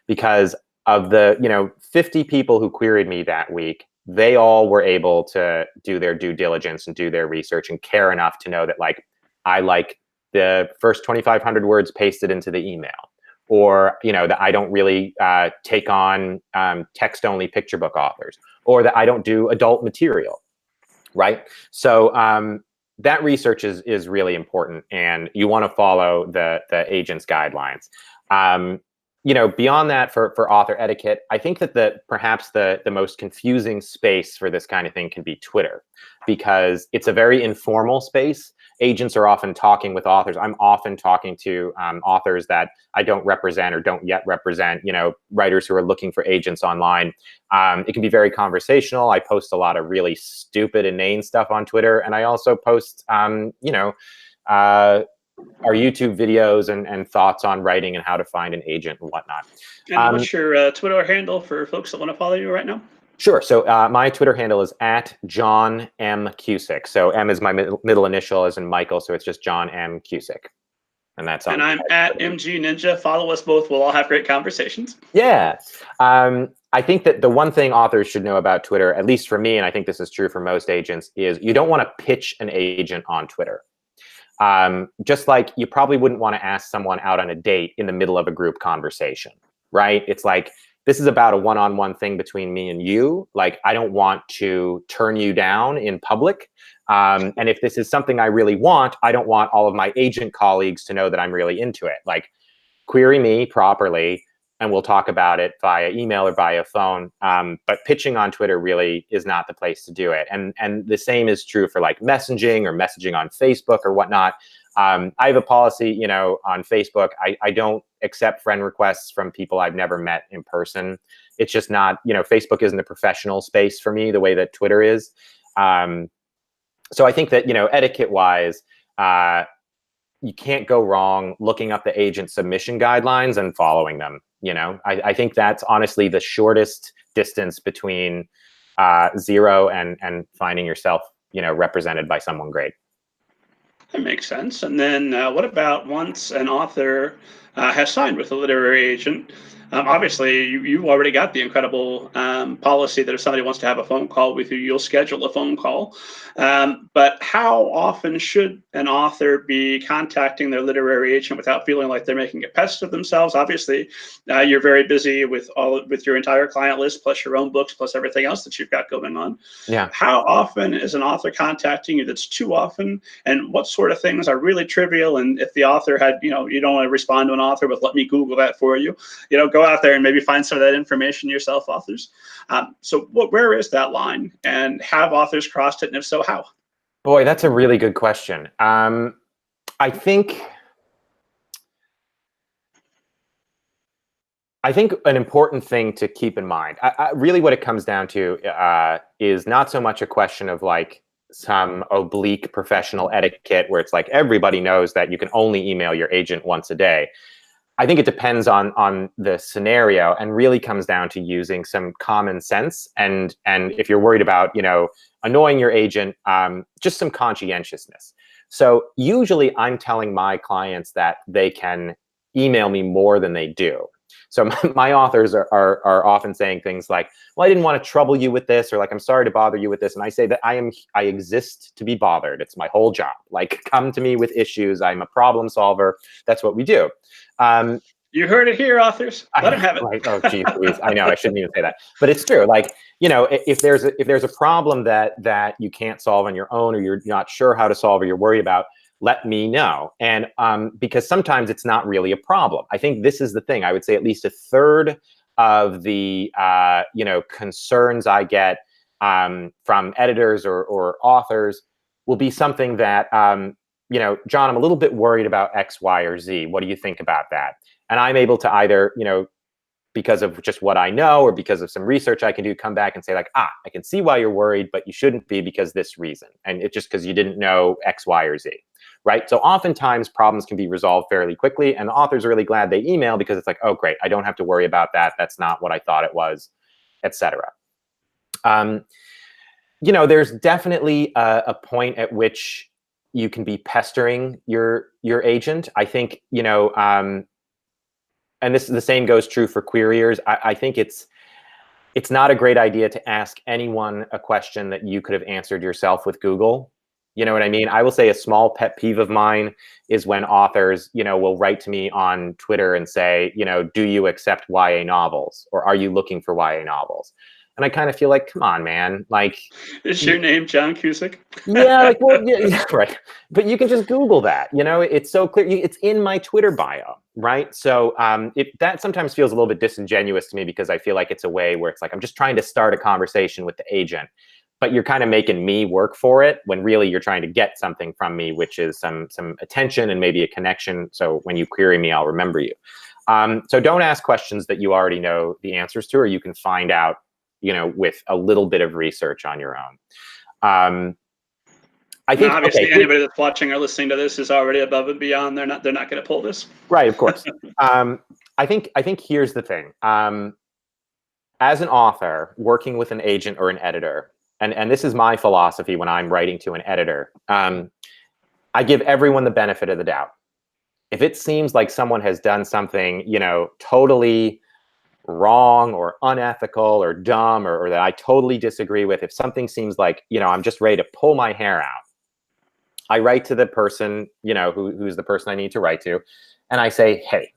because of the 50 people who queried me that week, they all were able to do their due diligence and do their research and care enough to know that, like, I like the first 2,500 words pasted into the email, or that I don't really take on text-only picture book authors, or that I don't do adult material, right? So that research is really important, and you want to follow the agent's guidelines. Beyond that, for author etiquette, I think that perhaps the most confusing space for this kind of thing can be Twitter, because it's a very informal space. Agents are often talking with authors. I'm often talking to authors that I don't represent or don't yet represent, writers who are looking for agents online. It can be very conversational. I post a lot of really stupid, inane stuff on Twitter, and I also post, our YouTube videos and thoughts on writing and how to find an agent and whatnot. And what's your Twitter handle for folks that want to follow you right now? Sure. So my Twitter handle is @John M. Cusick. So M is my middle initial, as in Michael. So it's just John M. Cusick. And that's on. And I'm @MG Ninja. Follow us both. We'll all have great conversations. Yeah. I think that the one thing authors should know about Twitter, at least for me, and I think this is true for most agents, is you don't want to pitch an agent on Twitter. Just like you probably wouldn't want to ask someone out on a date in the middle of a group conversation, right? It's like, this is about a one-on-one thing between me and you. Like, I don't want to turn you down in public. And if this is something I really want, I don't want all of my agent colleagues to know that I'm really into it. Like, query me properly, and we'll talk about it via email or via phone. But pitching on Twitter really is not the place to do it. And the same is true for like messaging or messaging on Facebook or whatnot. I have a policy, on Facebook. I don't accept friend requests from people I've never met in person. It's just not, Facebook isn't a professional space for me the way that Twitter is. So I think that, etiquette wise, you can't go wrong looking up the agent submission guidelines and following them. I think that's honestly the shortest distance between 0 and finding yourself, represented by someone great. That makes sense. And then what about once an author has signed with a literary agent? Obviously, you've already got the incredible policy that if somebody wants to have a phone call with you, you'll schedule a phone call. But how often should an author be contacting their literary agent without feeling like they're making a pest of themselves? Obviously, you're very busy with your entire client list, plus your own books, plus everything else that you've got going on. Yeah. How often is an author contacting you that's too often? And what sort of things are really trivial? And if the author had, you don't want to respond to an author, but let me Google that for you. Go out there and maybe find some of that information yourself, authors. So where is that line? And have authors crossed it? And if so, how? Boy, that's a really good question. I think an important thing to keep in mind, really what it comes down to is not so much a question of like some oblique professional etiquette where it's like everybody knows that you can only email your agent once a day. I think it depends on the scenario and really comes down to using some common sense. And if you're worried about, annoying your agent, just some conscientiousness. So usually I'm telling my clients that they can email me more than they do. So my authors are often saying things like, well, I didn't want to trouble you with this, or like, I'm sorry to bother you with this. And I say that I exist to be bothered. It's my whole job. Like, come to me with issues. I'm a problem solver. That's what we do. You heard it here, authors. Let them have it. Like, oh, geez, please. I know I shouldn't even say that, but it's true. Like, if there's a problem that you can't solve on your own, or you're not sure how to solve, or you're worried about, let me know. And because sometimes it's not really a problem. I think this is the thing. I would say at least a third of the concerns I get from editors or authors will be something that John, I'm a little bit worried about X, Y, or Z. What do you think about that? And I'm able to either, because of just what I know or because of some research I can do, come back and say like, I can see why you're worried, but you shouldn't be because this reason. And it's just because you didn't know X, Y, or Z, right? So oftentimes problems can be resolved fairly quickly, and the author's are really glad they email because it's like, oh, great, I don't have to worry about that. That's not what I thought it was, etc. There's definitely a point at which you can be pestering your agent. I think, and the same goes true for queriers. I think it's not a great idea to ask anyone a question that you could have answered yourself with Google. You know what I mean? I will say a small pet peeve of mine is when authors, will write to me on Twitter and say, do you accept YA novels, or are you looking for YA novels? And I kind of feel like, come on, man. Like, is your name John Cusick? Yeah, like, well, yeah, right. But you can just Google that. It's so clear. It's in my Twitter bio, right? So that sometimes feels a little bit disingenuous to me because I feel like it's a way where it's like I'm just trying to start a conversation with the agent, but you're kind of making me work for it when really you're trying to get something from me, which is some attention and maybe a connection. So when you query me, I'll remember you. So don't ask questions that you already know the answers to, or you can find out, with a little bit of research on your own. I think obviously anybody that's watching or listening to this is already above and beyond. They're not going to pull this. Right, of course. I think here's the thing. As an author working with an agent or an editor, and this is my philosophy when I'm writing to an editor, I give everyone the benefit of the doubt. If it seems like someone has done something, totally wrong or unethical or dumb or that I totally disagree with, if something seems like, I'm just ready to pull my hair out, I write to the person, who's the person I need to write to. And I say, hey,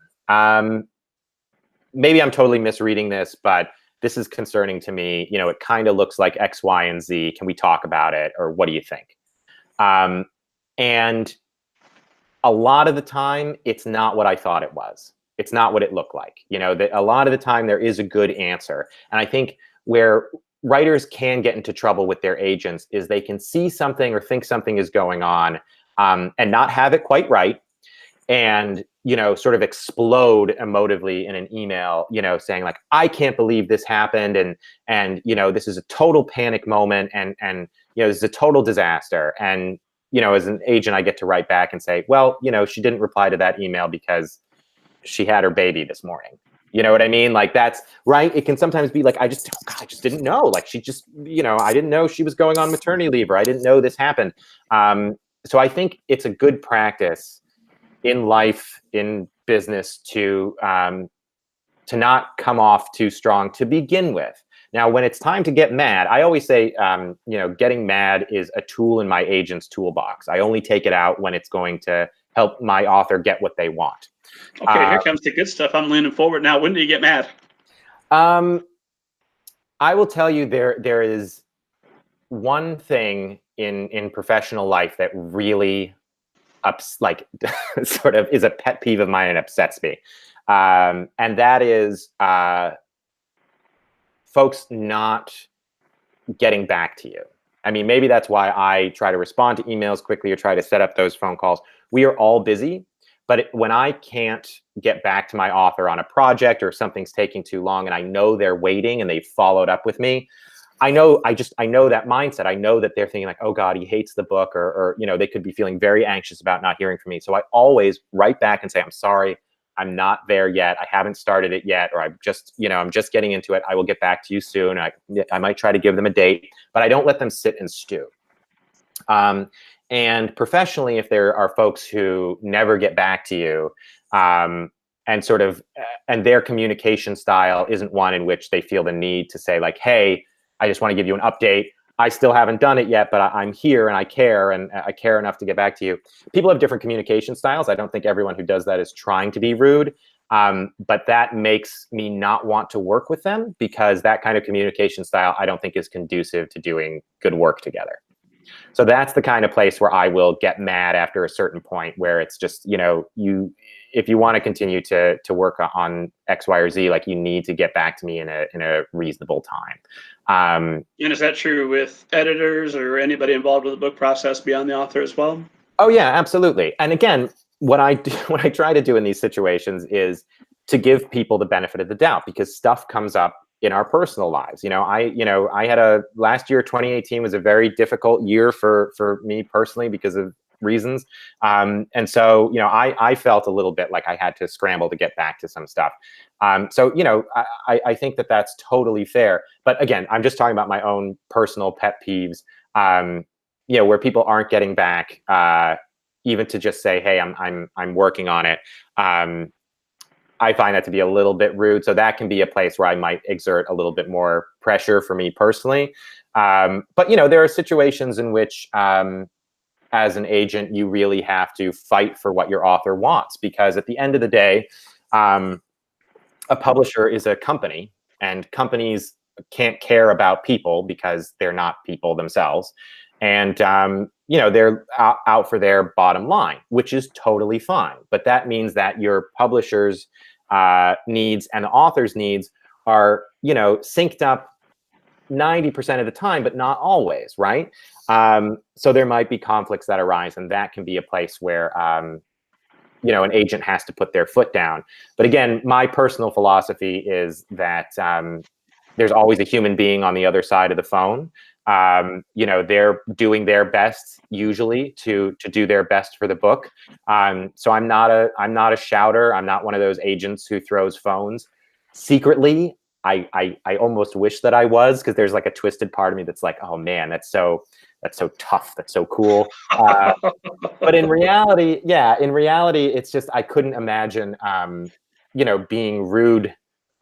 maybe I'm totally misreading this, but this is concerning to me. It kind of looks like X, Y, and Z. Can we talk about it? Or what do you think? And a lot of the time, it's not what I thought it was. It's not what it looked like. A lot of the time there is a good answer. And I think where writers can get into trouble with their agents is they can see something or think something is going on and not have it quite right. And sort of explode emotively in an email, saying like, I can't believe this happened. And, this is a total panic moment. And, this is a total disaster. And, as an agent, I get to write back and say, well, she didn't reply to that email because she had her baby this morning. You know what I mean? Like, that's right. It can sometimes be like, I just didn't know. Like, she just, I didn't know she was going on maternity leave, or I didn't know this happened. So I think it's a good practice in life, in business, to not come off too strong to begin with. Now, when it's time to get mad, I always say, getting mad is a tool in my agent's toolbox. I only take it out when it's going to help my author get what they want. Okay, here comes the good stuff. I'm leaning forward now. When do you get mad? I will tell you, there is one thing in professional life that really sort of is a pet peeve of mine and upsets me. And that is folks not getting back to you. I mean, maybe that's why I try to respond to emails quickly or try to set up those phone calls. We are all busy, but when I can't get back to my author on a project, or something's taking too long and I know they're waiting and they've followed up with me, I know that mindset. I know that they're thinking like, oh God, he hates the book, or they could be feeling very anxious about not hearing from me. So I always write back and say, I'm sorry, I'm not there yet. I haven't started it yet, or I'm just getting into it. I will get back to you soon. I might try to give them a date, but I don't let them sit and stew. And professionally, if there are folks who never get back to you, and their communication style isn't one in which they feel the need to say like, hey, I just want to give you an update. I still haven't done it yet, but I'm here and I care enough to get back to you. People have different communication styles. I don't think everyone who does that is trying to be rude, but that makes me not want to work with them, because that kind of communication style I don't think is conducive to doing good work together. So that's the kind of place where I will get mad after a certain point, where it's just, if you want to continue to work on X, Y, or Z, like, you need to get back to me in a reasonable time. And is that true with editors or anybody involved with the book process beyond the author as well? Oh yeah, absolutely. And again, what I try to do in these situations is to give people the benefit of the doubt, because stuff comes up in our personal lives. I had last year, 2018 was a very difficult year for me personally because of reasons. And so, I felt a little bit like I had to scramble to get back to some stuff. So, I think that that's totally fair. But again, I'm just talking about my own personal pet peeves, where people aren't getting back, even to just say, hey, I'm working on it. I find that to be a little bit rude. So that can be a place where I might exert a little bit more pressure for me personally. But, there are situations in which, as an agent, you really have to fight for what your author wants, because at the end of the day, a publisher is a company, and companies can't care about people because they're not people themselves. And, they're out for their bottom line, which is totally fine. But that means that your publisher's needs and the author's needs are, synced up 90% of the time, but not always, right? So there might be conflicts that arise, and that can be a place where, an agent has to put their foot down. But again, my personal philosophy is that there's always a human being on the other side of the phone. They're doing their best usually to do their best for the book. So I'm not a shouter. I'm not one of those agents who throws phones. Secretly, I almost wish that I was, because there's like a twisted part of me that's like, oh man, that's so tough. That's so cool. But in reality, it's just, I couldn't imagine, being rude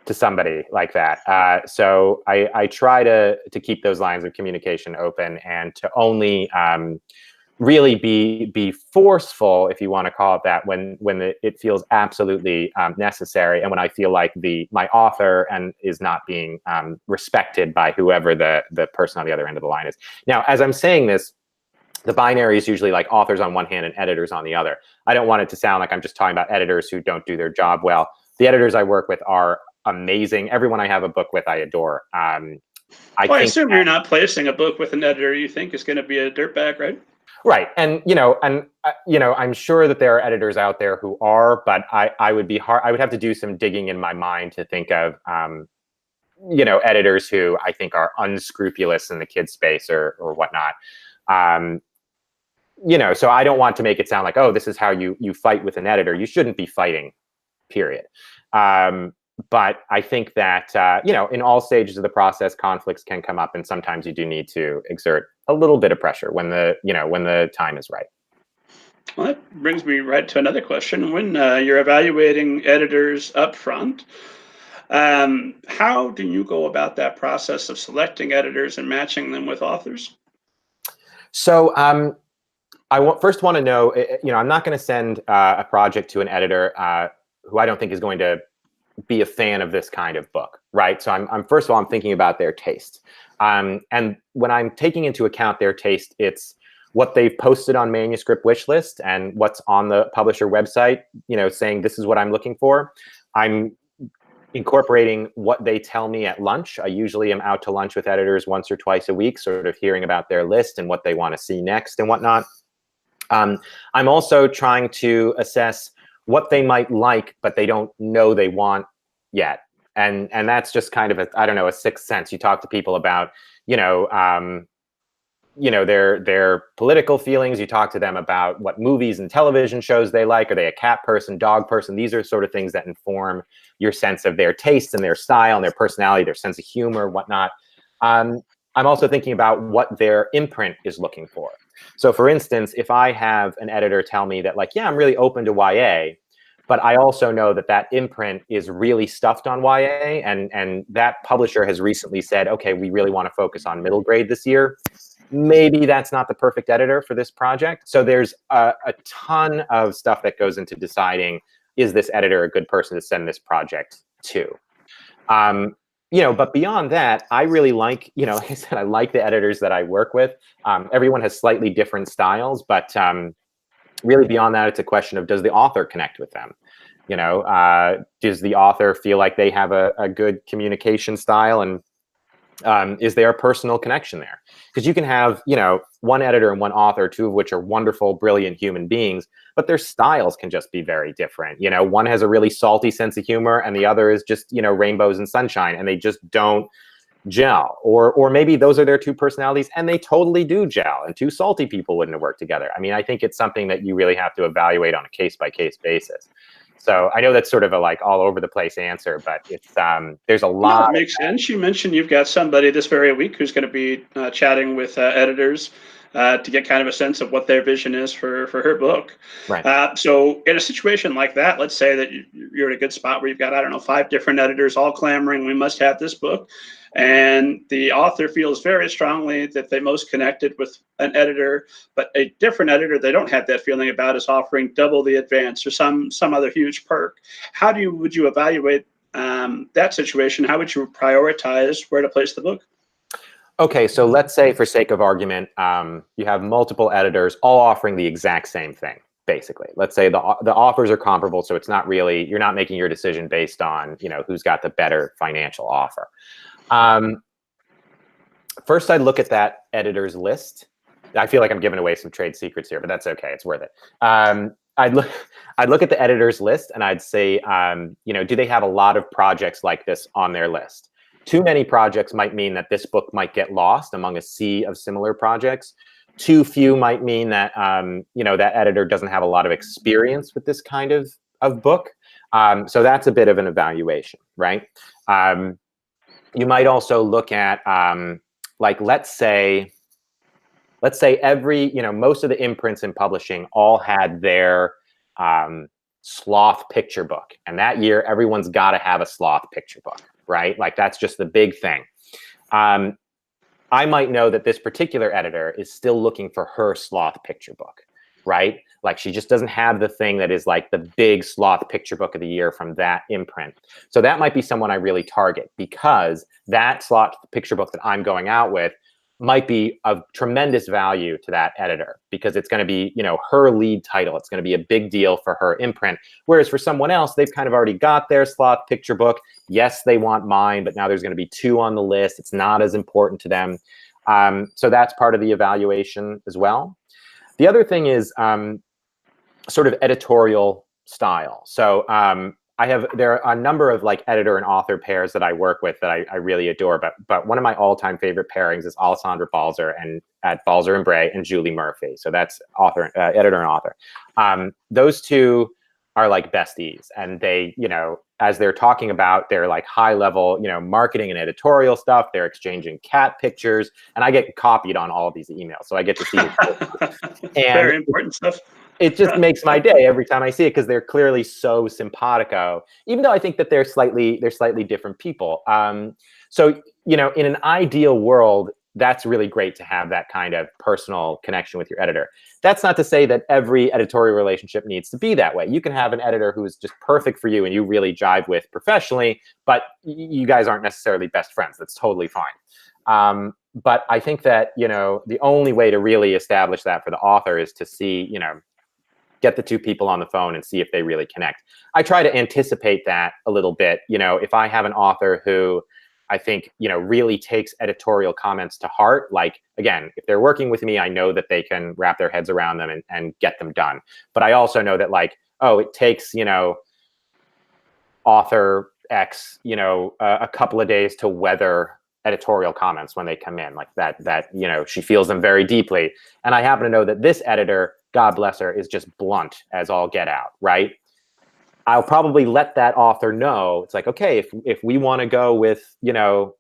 to somebody like that. So I try to keep those lines of communication open, and to only really be forceful, if you want to call it that, when it feels absolutely necessary, and when I feel like my author is not being respected by whoever the person on the other end of the line is. Now, as I'm saying this, the binary is usually like authors on one hand and editors on the other. I don't want it to sound like I'm just talking about editors who don't do their job well. The editors I work with are amazing. Everyone I have a book with, I adore. I assume you're not placing a book with an editor you think is going to be a dirtbag, right? Right. And, I'm sure that there are editors out there who are, but I would have to do some digging in my mind to think of, editors who I think are unscrupulous in the kids space or whatnot. So I don't want to make it sound like, oh, this is how you fight with an editor. You shouldn't be fighting, period. But I think that, in all stages of the process, conflicts can come up, and sometimes you do need to exert a little bit of pressure when the time is right. Well, that brings me right to another question. When you're evaluating editors up front, how do you go about that process of selecting editors and matching them with authors? So first want to know, I'm not going to send a project to an editor who I don't think is going to be a fan of this kind of book, right? So I'm first of all, I'm thinking about their taste. And when I'm taking into account their taste, it's what they've posted on manuscript wish list and what's on the publisher website, saying this is what I'm looking for. I'm incorporating what they tell me at lunch. I usually am out to lunch with editors once or twice a week, sort of hearing about their list and what they want to see next and whatnot. I'm also trying to assess what they might like, but they don't know they want yet. And that's just kind of a sixth sense. You talk to people about, their political feelings. You talk to them about what movies and television shows they like. Are they a cat person, dog person? These are sort of things that inform your sense of their taste and their style and their personality, their sense of humor, whatnot. I'm also thinking about what their imprint is looking for. So for instance, if I have an editor tell me that, like, yeah, I'm really open to YA, but I also know that imprint is really stuffed on YA, and that publisher has recently said, okay, we really want to focus on middle grade this year. Maybe that's not the perfect editor for this project. So there's a ton of stuff that goes into deciding, is this editor a good person to send this project to? But beyond that, I really like, like I said, I like the editors that I work with. Everyone has slightly different styles, but really beyond that, it's a question of, does the author connect with them? Does the author feel like they have a good communication style, and is there a personal connection there? Because you can have, one editor and one author, two of which are wonderful, brilliant human beings, but their styles can just be very different. One has a really salty sense of humor, and the other is just, rainbows and sunshine, and they just don't gel. Or maybe those are their two personalities, and they totally do gel, and two salty people wouldn't have worked together. I mean, I think it's something that you really have to evaluate on a case-by-case basis. So I know that's sort of a all over the place answer, but it's there's a lot. No, it makes sense. You mentioned you've got somebody this very week who's going to be chatting with editors to get kind of a sense of what their vision is for her book. Right. So in a situation like that, let's say that you're in a good spot where you've got, 5 different editors all clamoring, we must have this book. And the author feels very strongly that they most connected with an editor, but a different editor they don't have that feeling about is offering double the advance or some other huge perk. How would you evaluate that situation? How would you prioritize where to place the book? Okay, so let's say, for sake of argument, you have multiple editors all offering the exact same thing. Basically, let's say the offers are comparable, so it's not really, you're not making your decision based on who's got the better financial offer. First, I'd look at that editor's list. I feel like I'm giving away some trade secrets here, but that's okay. It's worth it. I'd look at the editor's list, and I'd say, do they have a lot of projects like this on their list? Too many projects might mean that this book might get lost among a sea of similar projects. Too few might mean that that editor doesn't have a lot of experience with this kind of book. So that's a bit of an evaluation, right? You might also look at let's say every, most of the imprints in publishing all had their sloth picture book. And that year, everyone's got to have a sloth picture book, right? Like, that's just the big thing. I might know that this particular editor is still looking for her sloth picture book, right? Like, she just doesn't have the thing that is like the big sloth picture book of the year from that imprint. So that might be someone I really target, because that sloth picture book that I'm going out with might be of tremendous value to that editor, because it's going to be, her lead title. It's going to be a big deal for her imprint. Whereas for someone else, they've kind of already got their sloth picture book. Yes, they want mine, but now there's going to be 2 on the list. It's not as important to them. So that's part of the evaluation as well. The other thing is sort of editorial style. So there are a number of like editor and author pairs that I work with that I really adore. But one of my all-time favorite pairings is Alessandra Balzer and at Balzer and Bray and Julie Murphy. So that's editor and author. Those two are like besties, and they, as they're talking about their like high level, marketing and editorial stuff, they're exchanging cat pictures, and I get copied on all of these emails, so I get to see it. And very important stuff. It just makes my day every time I see it, because they're clearly so simpatico, even though I think that they're slightly different people. So, in an ideal world, that's really great to have that kind of personal connection with your editor. That's not to say that every editorial relationship needs to be that way. You can have an editor who is just perfect for you and you really jive with professionally, but you guys aren't necessarily best friends. That's totally fine. But I think that, the only way to really establish that for the author is to see, get the two people on the phone and see if they really connect. I try to anticipate that a little bit. If I have an author who I think, really takes editorial comments to heart, like, again, if they're working with me, I know that they can wrap their heads around them and get them done. But I also know that, like, it takes, author X, a couple of days to weather editorial comments when they come in, like that, she feels them very deeply. And I happen to know that this editor, God bless her, is just blunt as all get out, right? I'll probably let that author know. It's like, okay, if we want to go with,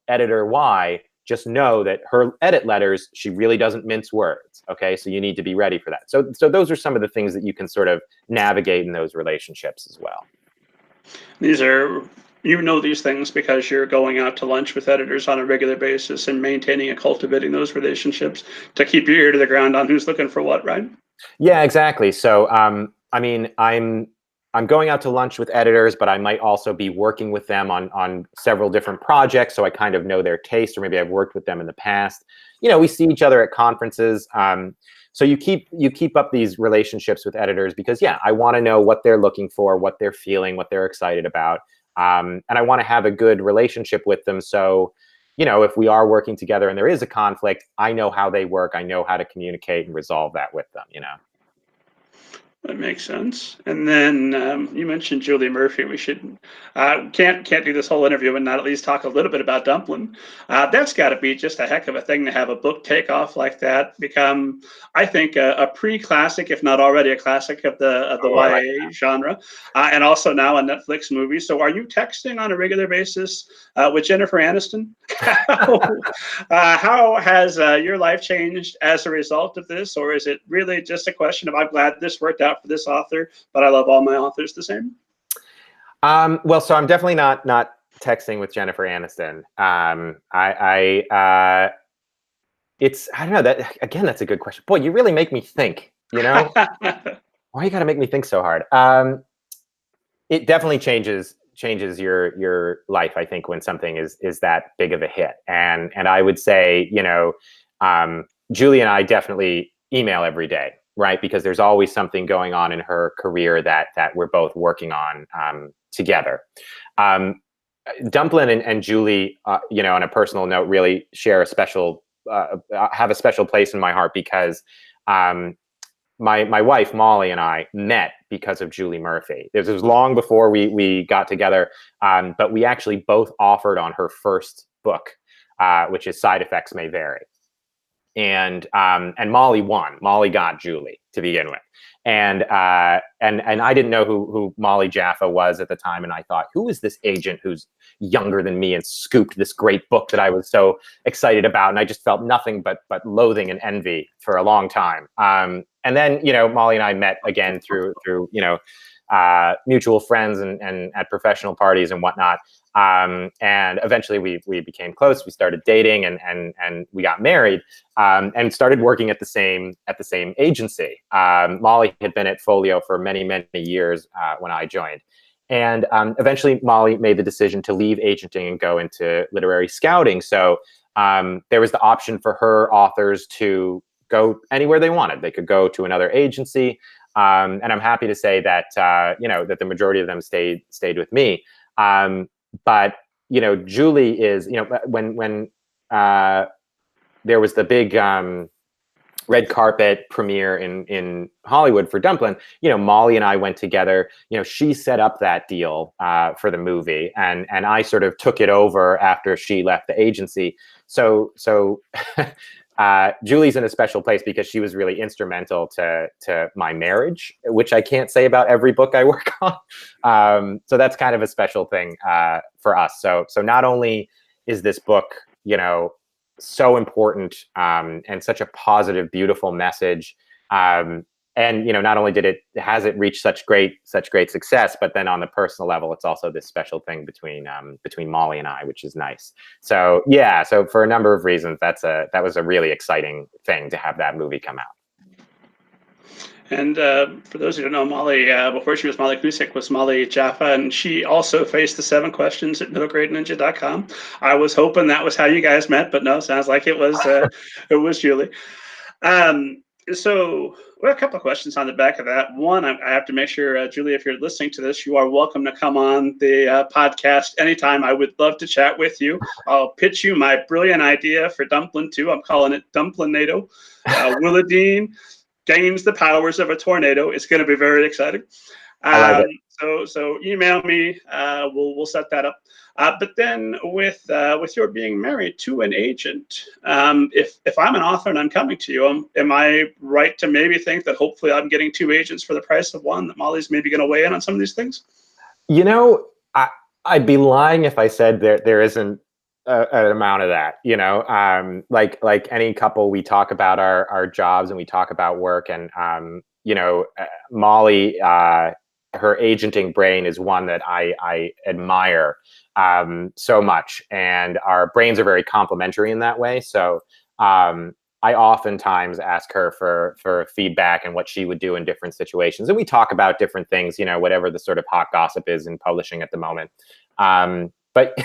editor Y, just know that her edit letters, she really doesn't mince words. Okay, so you need to be ready for that. So those are some of the things that you can sort of navigate in those relationships as well. These are, these things because you're going out to lunch with editors on a regular basis and maintaining and cultivating those relationships to keep your ear to the ground on who's looking for what, right? Yeah, exactly. So, I'm going out to lunch with editors, but I might also be working with them on several different projects, so I kind of know their taste, or maybe I've worked with them in the past. We see each other at conferences. So you keep up these relationships with editors because, yeah, I want to know what they're looking for, what they're feeling, what they're excited about, and I want to have a good relationship with them. So, if we are working together and there is a conflict, I know how they work. I know how to communicate and resolve that with them. That makes sense. And then you mentioned Julie Murphy. We should can't do this whole interview and not at least talk a little bit about Dumplin'. That's got to be just a heck of a thing to have a book take off like that, become, I think, a pre-classic, if not already a classic of the YA genre, and also now a Netflix movie. So, are you texting on a regular basis with Jennifer Aniston? How has your life changed as a result of this, or is it really just a question of, I'm glad this worked out for this author, but I love all my authors the same? Well, so I'm definitely not texting with Jennifer Aniston. It's, I don't know, that again, that's a good question. Boy, you really make me think, Why you gotta make me think so hard? It definitely changes your life, I think, when something is that big of a hit. And I would say, Julie and I definitely email every day, right? Because there's always something going on in her career that we're both working on together. Dumplin' and Julie, on a personal note, really share have a special place in my heart because my wife Molly and I met because of Julie Murphy. This was long before we got together, but we actually both offered on her first book, which is Side Effects May Vary. And Molly won. Molly got Julie to begin with, and I didn't know who Molly Jaffa was at the time, and I thought, who is this agent who's younger than me and scooped this great book that I was so excited about, and I just felt nothing but loathing and envy for a long time. And then Molly and I met again through mutual friends and at professional parties and whatnot. And eventually we became close. We started dating and we got married, and started working at the same agency. Molly had been at Folio for many years when I joined. And eventually Molly made the decision to leave agenting and go into literary scouting. So there was the option for her authors to go anywhere they wanted. They could go to another agency. And I'm happy to say that, that the majority of them stayed with me. But, Julie is, when there was the big red carpet premiere in Hollywood for Dumplin', Molly and I went together. She set up that deal for the movie, and I sort of took it over after she left the agency. So Julie's in a special place because she was really instrumental to my marriage, which I can't say about every book I work on. So that's kind of a special thing for us. So not only is this book, so important and such a positive, beautiful message. And not only has it reached such great success, but then on the personal level, it's also this special thing between Molly and I, which is nice. So yeah, so for a number of reasons, that was a really exciting thing to have that movie come out. And for those who don't know, Molly, before she was Molly Cusick, was Molly Jaffa, and she also faced the 7 questions at middlegradeninja.com. I was hoping that was how you guys met, but no, sounds like it was Julie. So we have a couple of questions on the back of that. One, I have to make sure, Julie, if you're listening to this, you are welcome to come on the podcast anytime. I would love to chat with you. I'll pitch you my brilliant idea for Dumplin' 2. I'm calling it Dumplin-nado. Willadine gains the powers of a tornado. It's going to be very exciting. I like it. So email me. We'll set that up. But then with your being married to an agent, if I'm an author and I'm coming to you, am I right to maybe think that hopefully I'm getting 2 agents for the price of one? That Molly's maybe going to weigh in on some of these things? I'd be lying if I said there isn't an amount of that. Like any couple, we talk about our jobs and we talk about work, and Molly, her agenting brain is one that I admire so much, and our brains are very complementary in that way. So I oftentimes ask her for feedback and what she would do in different situations, and we talk about different things, whatever the sort of hot gossip is in publishing at the moment. But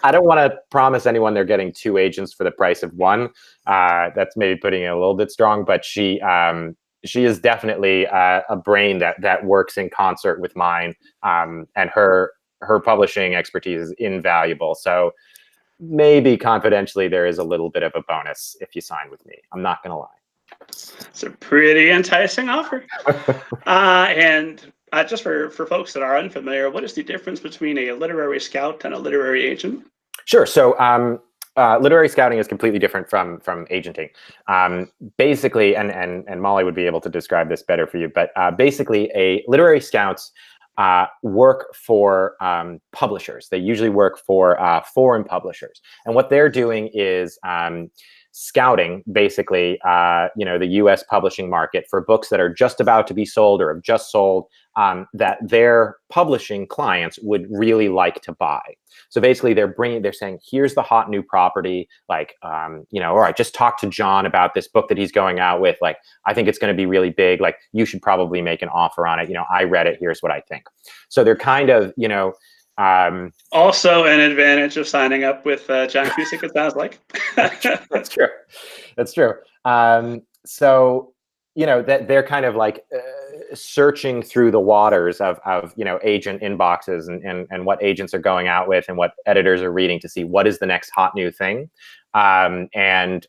I don't want to promise anyone they're getting 2 agents for the price of one. That's maybe putting it a little bit strong, but she is definitely a brain that works in concert with mine, and her publishing expertise is invaluable. So maybe confidentially, there is a little bit of a bonus if you sign with me. I'm not going to lie. It's a pretty enticing offer. And just for folks that are unfamiliar, what is the difference between a literary scout and a literary agent? Sure. So literary scouting is completely different from agenting. Basically, and Molly would be able to describe this better for you, but basically a literary scouts work for publishers. They usually work for foreign publishers. And what they're doing is scouting, basically, the U.S. publishing market for books that are just about to be sold or have just sold, that their publishing clients would really like to buy. So basically, they're saying, here's the hot new property. Like, all right, just talk to John about this book that he's going out with. Like, I think it's going to be really big. Like, you should probably make an offer on it. I read it. Here's what I think. So they're kind of, also an advantage of signing up with John Cusick, it sounds like. That's true. That's true. So, that they're kind of like searching through the waters of agent inboxes and what agents are going out with and what editors are reading to see what is the next hot new thing, and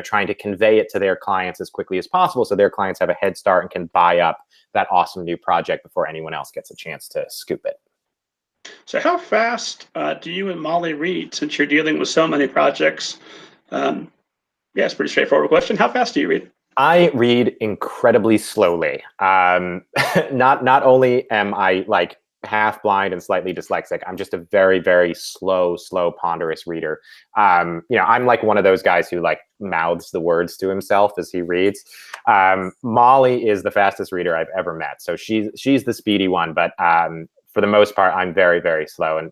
trying to convey it to their clients as quickly as possible so their clients have a head start and can buy up that awesome new project before anyone else gets a chance to scoop it. So how fast do you and Molly read, since you're dealing with so many projects? Yeah, it's a pretty straightforward question. How fast do you read? I read incredibly slowly. Not only am I like half blind and slightly dyslexic, I'm just a very, very slow, ponderous reader. I'm like one of those guys who like mouths the words to himself as he reads. Molly is the fastest reader I've ever met. So she's the speedy one, but for the most part, I'm very, very slow.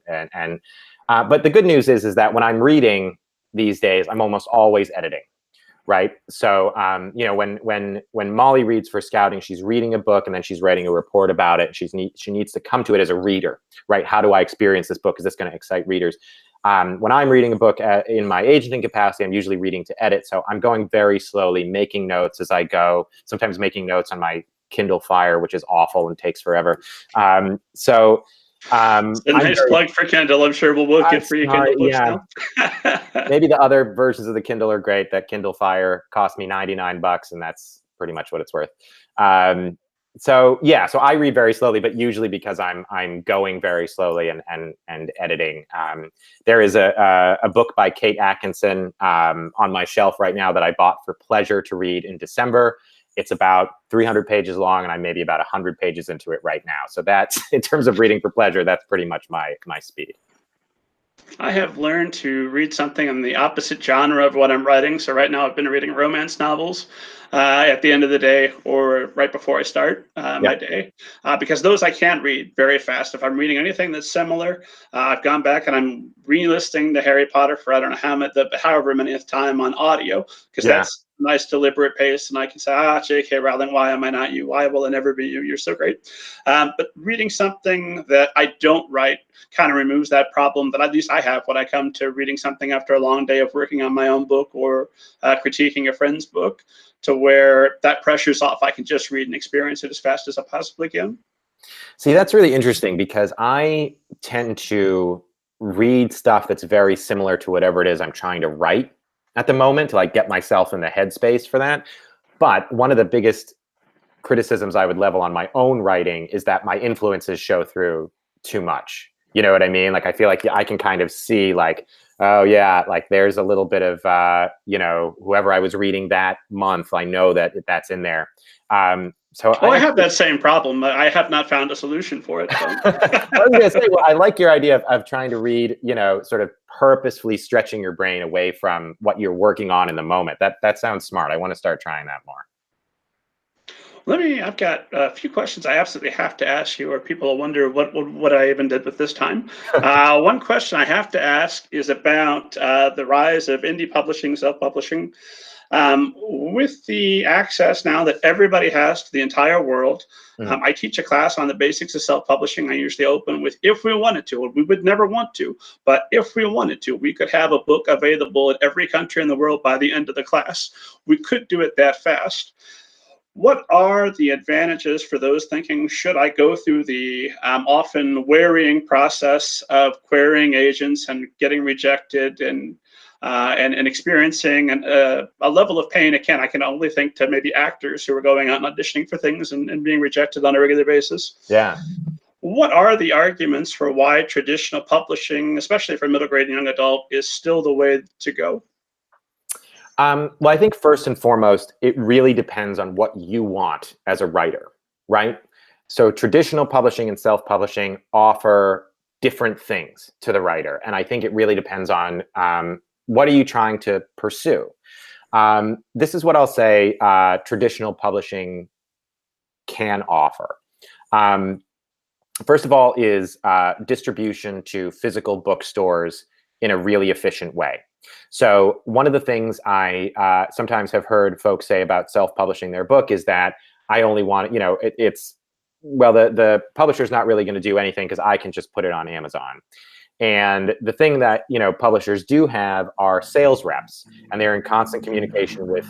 But the good news is that when I'm reading these days, I'm almost always editing. Right. So, when Molly reads for scouting, she's reading a book and then she's writing a report about it. She needs to come to it as a reader. Right. How do I experience this book? Is this going to excite readers? When I'm reading a book in my agenting capacity, I'm usually reading to edit. So I'm going very slowly, making notes as I go, sometimes making notes on my Kindle Fire, which is awful and takes forever. So It's a nice plug for Kindle. I'm sure we'll get free Kindle books now. Maybe the other versions of the Kindle are great. That Kindle Fire cost me $99, and that's pretty much what it's worth. So I read very slowly, but usually because I'm going very slowly and editing. There is a book by Kate Atkinson on my shelf right now that I bought for pleasure to read in December. It's about 300 pages long, and I'm maybe about 100 pages into it right now. So that's, in terms of reading for pleasure, that's pretty much my speed. I have learned to read something in the opposite genre of what I'm writing. So right now I've been reading romance novels at the end of the day or right before I start my day, because those I can't read very fast. If I'm reading anything that's similar, I've gone back and I'm re-listening the Harry Potter for I don't know however many time on audio, because that's nice deliberate pace, and I can say, J.K. Rowling, why am I not you? Why will I never be you? You're so great. But reading something that I don't write kind of removes that problem that at least I have when I come to reading something after a long day of working on my own book or critiquing a friend's book, to where that pressure's off. I can just read and experience it as fast as I possibly can. See, that's really interesting, because I tend to read stuff that's very similar to whatever it is I'm trying to write at the moment, to like get myself in the headspace for that. But one of the biggest criticisms I would level on my own writing is that my influences show through too much. You know what I mean? Like, I feel like I can kind of see like, oh yeah, like there's a little bit of, whoever I was reading that month, I know that that's in there. I have that same problem. I have not found a solution for it. So. I was going to say, well, I like your idea of trying to read, sort of purposefully stretching your brain away from what you're working on in the moment. That sounds smart. I want to start trying that more. I've got a few questions I absolutely have to ask you, or people will wonder what I even did with this time. One question I have to ask is about the rise of indie publishing, self-publishing. With the access now that everybody has to the entire world, I teach a class on the basics of self-publishing. I usually open with, if we wanted to, we would never want to, but if we wanted to, we could have a book available in every country in the world by the end of the class. We could do it that fast. What are the advantages for those thinking, should I go through the often wearying process of querying agents and getting rejected and experiencing a level of pain? Again, I can only think to maybe actors who are going out and auditioning for things and being rejected on a regular basis. Yeah. What are the arguments for why traditional publishing, especially for middle grade and young adult, is still the way to go? Well, I think first and foremost, it really depends on what you want as a writer, right? So traditional publishing and self-publishing offer different things to the writer. And I think it really depends on what are you trying to pursue? This is what I'll say traditional publishing can offer. First of all is distribution to physical bookstores in a really efficient way. So one of the things I sometimes have heard folks say about self-publishing their book is that I only want, the publisher's not really going to do anything because I can just put it on Amazon. And the thing that, publishers do have are sales reps, and they're in constant communication with,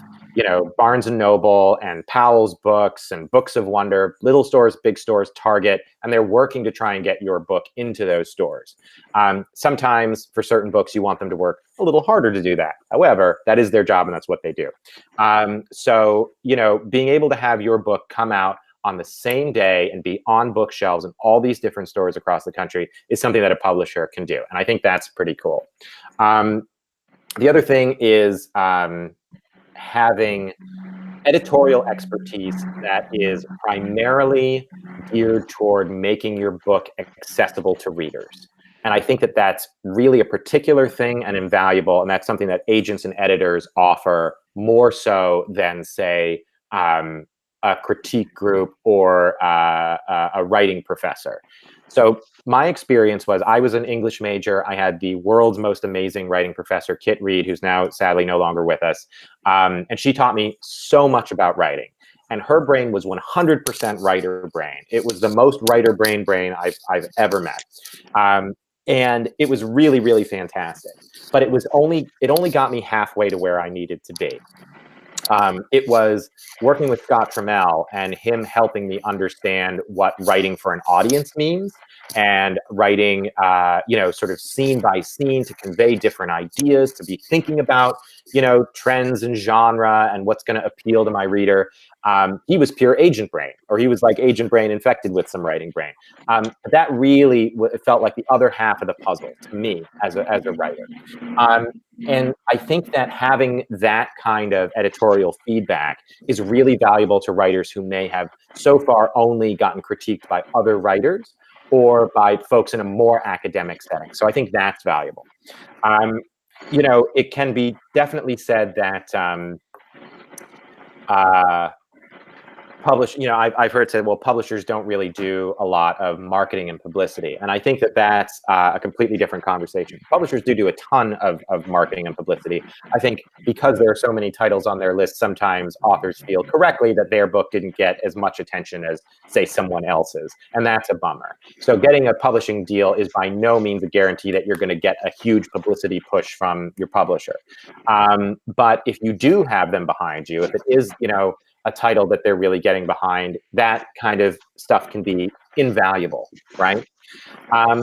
Barnes and Noble and Powell's Books and Books of Wonder, little stores, big stores, Target, and they're working to try and get your book into those stores. Sometimes for certain books, you want them to work a little harder to do that. However, that is their job and that's what they do. So, being able to have your book come out on the same day and be on bookshelves in all these different stores across the country is something that a publisher can do. And I think that's pretty cool. The other thing is having editorial expertise that is primarily geared toward making your book accessible to readers. And I think that that's really a particular thing and invaluable. And that's something that agents and editors offer more so than, say, a critique group or a writing professor. So my experience was I was an English major. I had the world's most amazing writing professor, Kit Reed, who's now sadly no longer with us. And she taught me so much about writing. And her brain was 100% writer brain. It was the most writer brain I've ever met. And it was really, really fantastic. But it only got me halfway to where I needed to be. It was working with Scott Trammell and him helping me understand what writing for an audience means, and writing, sort of scene by scene to convey different ideas, to be thinking about, trends and genre and what's going to appeal to my reader. He was pure agent brain, or he was like agent brain infected with some writing brain. But that really felt like the other half of the puzzle to me as a writer. And I think that having that kind of editorial feedback is really valuable to writers who may have so far only gotten critiqued by other writers or by folks in a more academic setting. So I think that's valuable. It can be definitely said that I've heard said, well, publishers don't really do a lot of marketing and publicity. And I think that that's a completely different conversation. Publishers do a ton of marketing and publicity. I think because there are so many titles on their list, sometimes authors feel correctly that their book didn't get as much attention as, say, someone else's. And that's a bummer. So getting a publishing deal is by no means a guarantee that you're going to get a huge publicity push from your publisher. But if you do have them behind you, if it is, a title that they're really getting behind, that kind of stuff can be invaluable, right? Now,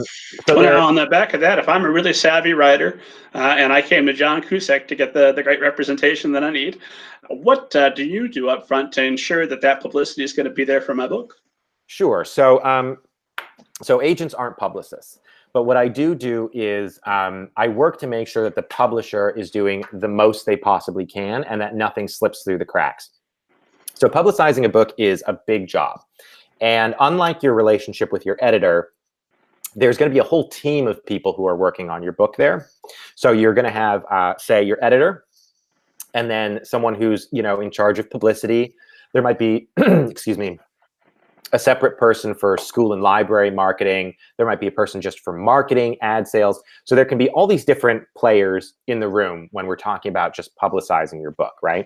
on the back of that, if I'm a really savvy writer and I came to John Cusick to get the great representation that I need, what do you do up front to ensure that publicity is going to be there for my book? Sure. So agents aren't publicists. But what I do is I work to make sure that the publisher is doing the most they possibly can and that nothing slips through the cracks. So publicizing a book is a big job. And unlike your relationship with your editor, there's going to be a whole team of people who are working on your book there. So you're going to have, say, your editor, and then someone who's, in charge of publicity. There might be, excuse me, a separate person for school and library marketing. There might be a person just for marketing, ad sales. So there can be all these different players in the room when we're talking about just publicizing your book, right?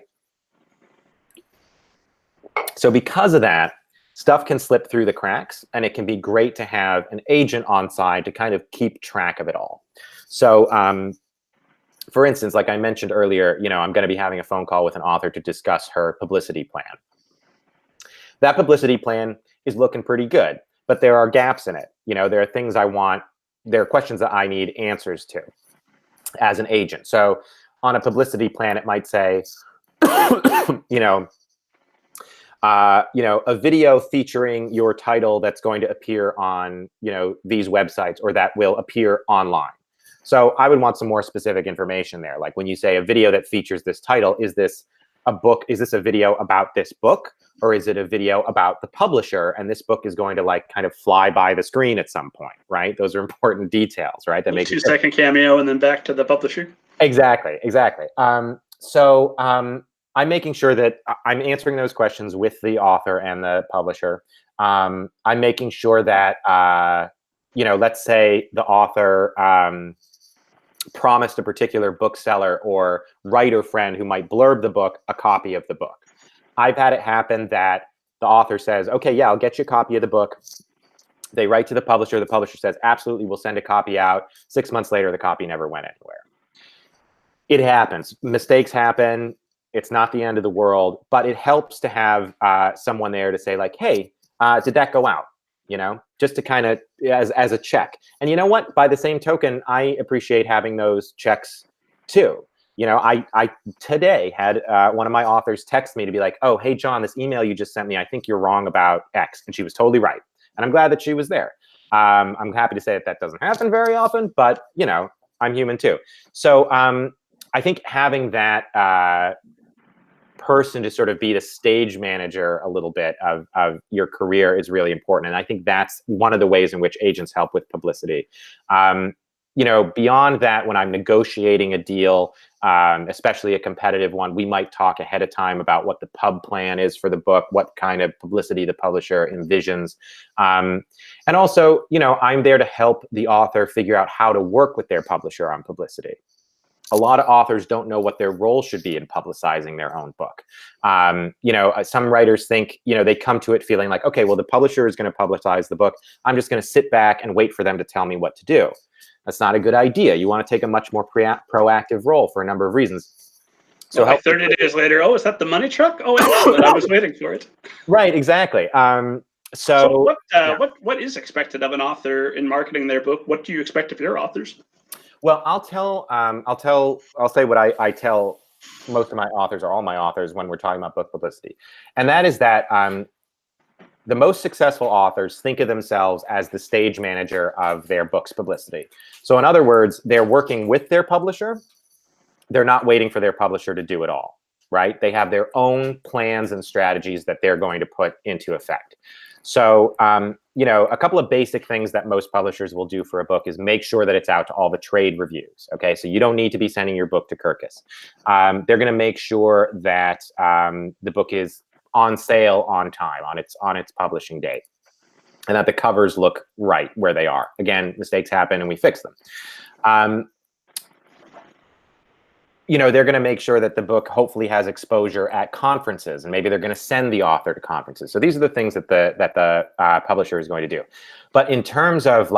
So because of that, stuff can slip through the cracks, and it can be great to have an agent on side to kind of keep track of it all. So for instance, like I mentioned earlier, I'm going to be having a phone call with an author to discuss her publicity plan. That publicity plan is looking pretty good, but there are gaps in it. There are things there are questions that I need answers to as an agent. So on a publicity plan, it might say, a video featuring your title that's going to appear on, these websites, or that will appear online. So I would want some more specific information there. Like when you say a video that features this title, is this a book? Is this a video about this book? Or is it a video about the publisher? And this book is going to kind of fly by the screen at some point, right? Those are important details, right? That makes 2-second cameo and then back to the publisher. Exactly. I'm making sure that I'm answering those questions with the author and the publisher. I'm making sure that, let's say the author promised a particular bookseller or writer friend who might blurb the book a copy of the book. I've had it happen that the author says, okay, yeah, I'll get you a copy of the book. They write to the publisher says, absolutely, we'll send a copy out. 6 months later, the copy never went anywhere. It happens. Mistakes happen. It's not the end of the world, but it helps to have someone there to say hey, did that go out? Just to kind of as a check. And you know what? By the same token, I appreciate having those checks too. I today had one of my authors text me to be like, oh, hey, John, this email you just sent me, I think you're wrong about X. And she was totally right. And I'm glad that she was there. I'm happy to say that doesn't happen very often, but I'm human too. So I think having that person to sort of be the stage manager a little bit of your career is really important. And I think that's one of the ways in which agents help with publicity. Beyond that, when I'm negotiating a deal, especially a competitive one, we might talk ahead of time about what the pub plan is for the book, what kind of publicity the publisher envisions. And also, I'm there to help the author figure out how to work with their publisher on publicity. A lot of authors don't know what their role should be in publicizing their own book. Some writers think, they come to it feeling like, okay, well, the publisher is going to publicize the book. I'm just going to sit back and wait for them to tell me what to do. That's not a good idea. You want to take a much more proactive role for a number of reasons. So like 30 days later, oh, is that the money truck? Oh, excellent! I was waiting for it. Right, exactly. So So yeah. what is expected of an author in marketing their book? What do you expect of your authors? Well, I'll say what I tell most of my authors, or all my authors, when we're talking about book publicity, and that is that the most successful authors think of themselves as the stage manager of their book's publicity. So in other words, they're working with their publisher. They're not waiting for their publisher to do it all, right? They have their own plans and strategies that they're going to put into effect. So, a couple of basic things that most publishers will do for a book is make sure that it's out to all the trade reviews. Okay, so you don't need to be sending your book to Kirkus. They're going to make sure that the book is on sale on time, on its publishing date, and that the covers look right where they are. Again, mistakes happen and we fix them. They're going to make sure that the book hopefully has exposure at conferences, and maybe they're going to send the author to conferences. So these are the things that the publisher is going to do. But in terms of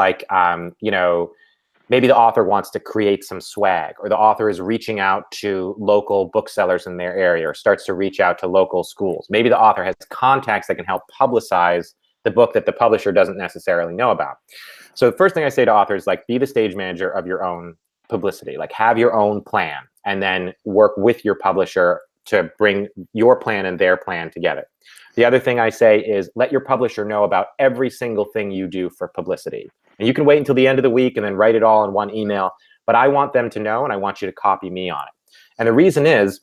maybe the author wants to create some swag, or the author is reaching out to local booksellers in their area, or starts to reach out to local schools. Maybe the author has contacts that can help publicize the book that the publisher doesn't necessarily know about. So the first thing I say to authors, be the stage manager of your own publicity. Have your own plan, and then work with your publisher to bring your plan and their plan together. The other thing I say is let your publisher know about every single thing you do for publicity. And you can wait until the end of the week and then write it all in one email, but I want them to know, and I want you to copy me on it. And the reason is,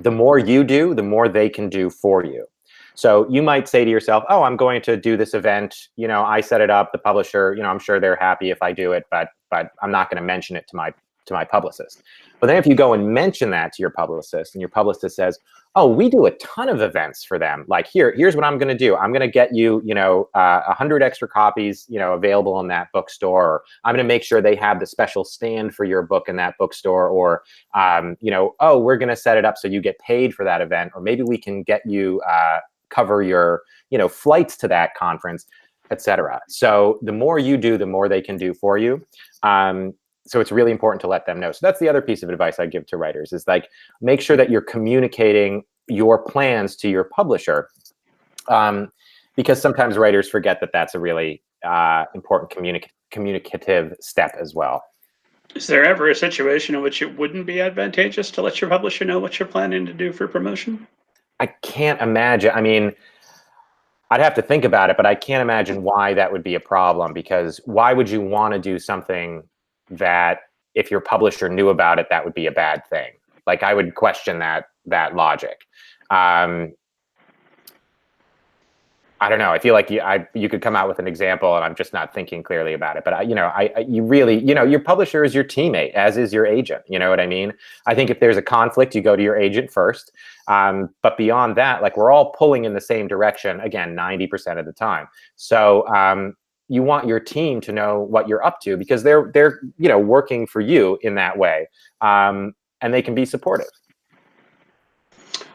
the more you do, the more they can do for you. So you might say to yourself, oh, I'm going to do this event. I set it up, the publisher, I'm sure they're happy if I do it, but I'm not going to mention it to my publicist. But then if you go and mention that to your publicist, and your publicist says, oh, we do a ton of events for them. Here's what I'm going to do. I'm going to get you, 100 extra copies, available in that bookstore. Or I'm going to make sure they have the special stand for your book in that bookstore. Or, oh, we're going to set it up so you get paid for that event. Or maybe we can get you cover your, flights to that conference, etc. So the more you do, the more they can do for you. So it's really important to let them know. So that's the other piece of advice I give to writers is make sure that you're communicating your plans to your publisher, because sometimes writers forget that that's a really important communicative step as well. Is there ever a situation in which it wouldn't be advantageous to let your publisher know what you're planning to do for promotion? I can't imagine. I mean, I'd have to think about it, but I can't imagine why that would be a problem, because why would you want to do something that if your publisher knew about it, that would be a bad thing? I would question that logic. I don't know. I feel like you could come out with an example, and I'm just not thinking clearly about it. But you really, your publisher is your teammate, as is your agent. You know what I mean? I think if there's a conflict, you go to your agent first. But beyond that, we're all pulling in the same direction. Again, 90% of the time. So you want your team to know what you're up to, because they're working for you in that way, and they can be supportive.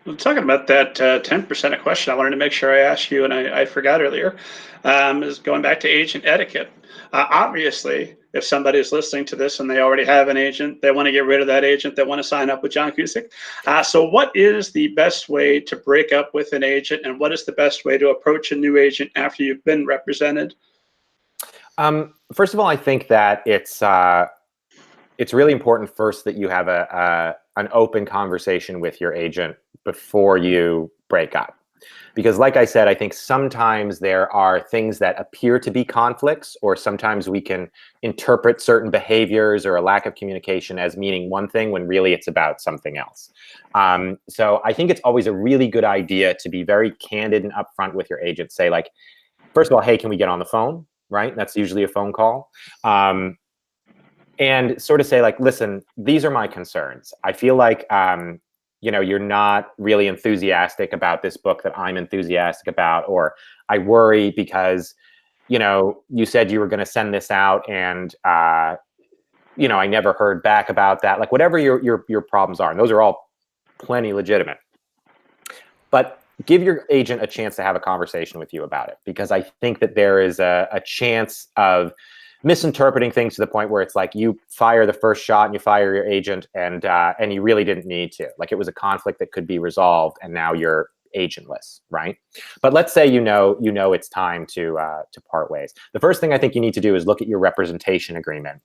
Well, talking about that 10% question, I wanted to make sure I asked you, and I forgot earlier, is going back to agent etiquette. Obviously, if somebody is listening to this and they already have an agent, they want to get rid of that agent, they want to sign up with John Cusick. So what is the best way to break up with an agent, and what is the best way to approach a new agent after you've been represented? First of all, I think that it's really important first that you have an open conversation with your agent before you break up. Because like I said, I think sometimes there are things that appear to be conflicts, or sometimes we can interpret certain behaviors or a lack of communication as meaning one thing when really it's about something else. So I think it's always a really good idea to be very candid and upfront with your agent. Say, first of all, hey, can we get on the phone? Right? That's usually a phone call. And sort of say, listen, these are my concerns. I feel like, you're not really enthusiastic about this book that I'm enthusiastic about, or I worry because, you said you were going to send this out, and, I never heard back about that. Whatever your problems are, and those are all plenty legitimate. But give your agent a chance to have a conversation with you about it, because I think that there is a chance of misinterpreting things to the point where it's like you fire the first shot and you fire your agent, and you really didn't need to. Like, it was a conflict that could be resolved, and now you're agentless, right? But let's say you know it's time to part ways. The first thing I think you need to do is look at your representation agreement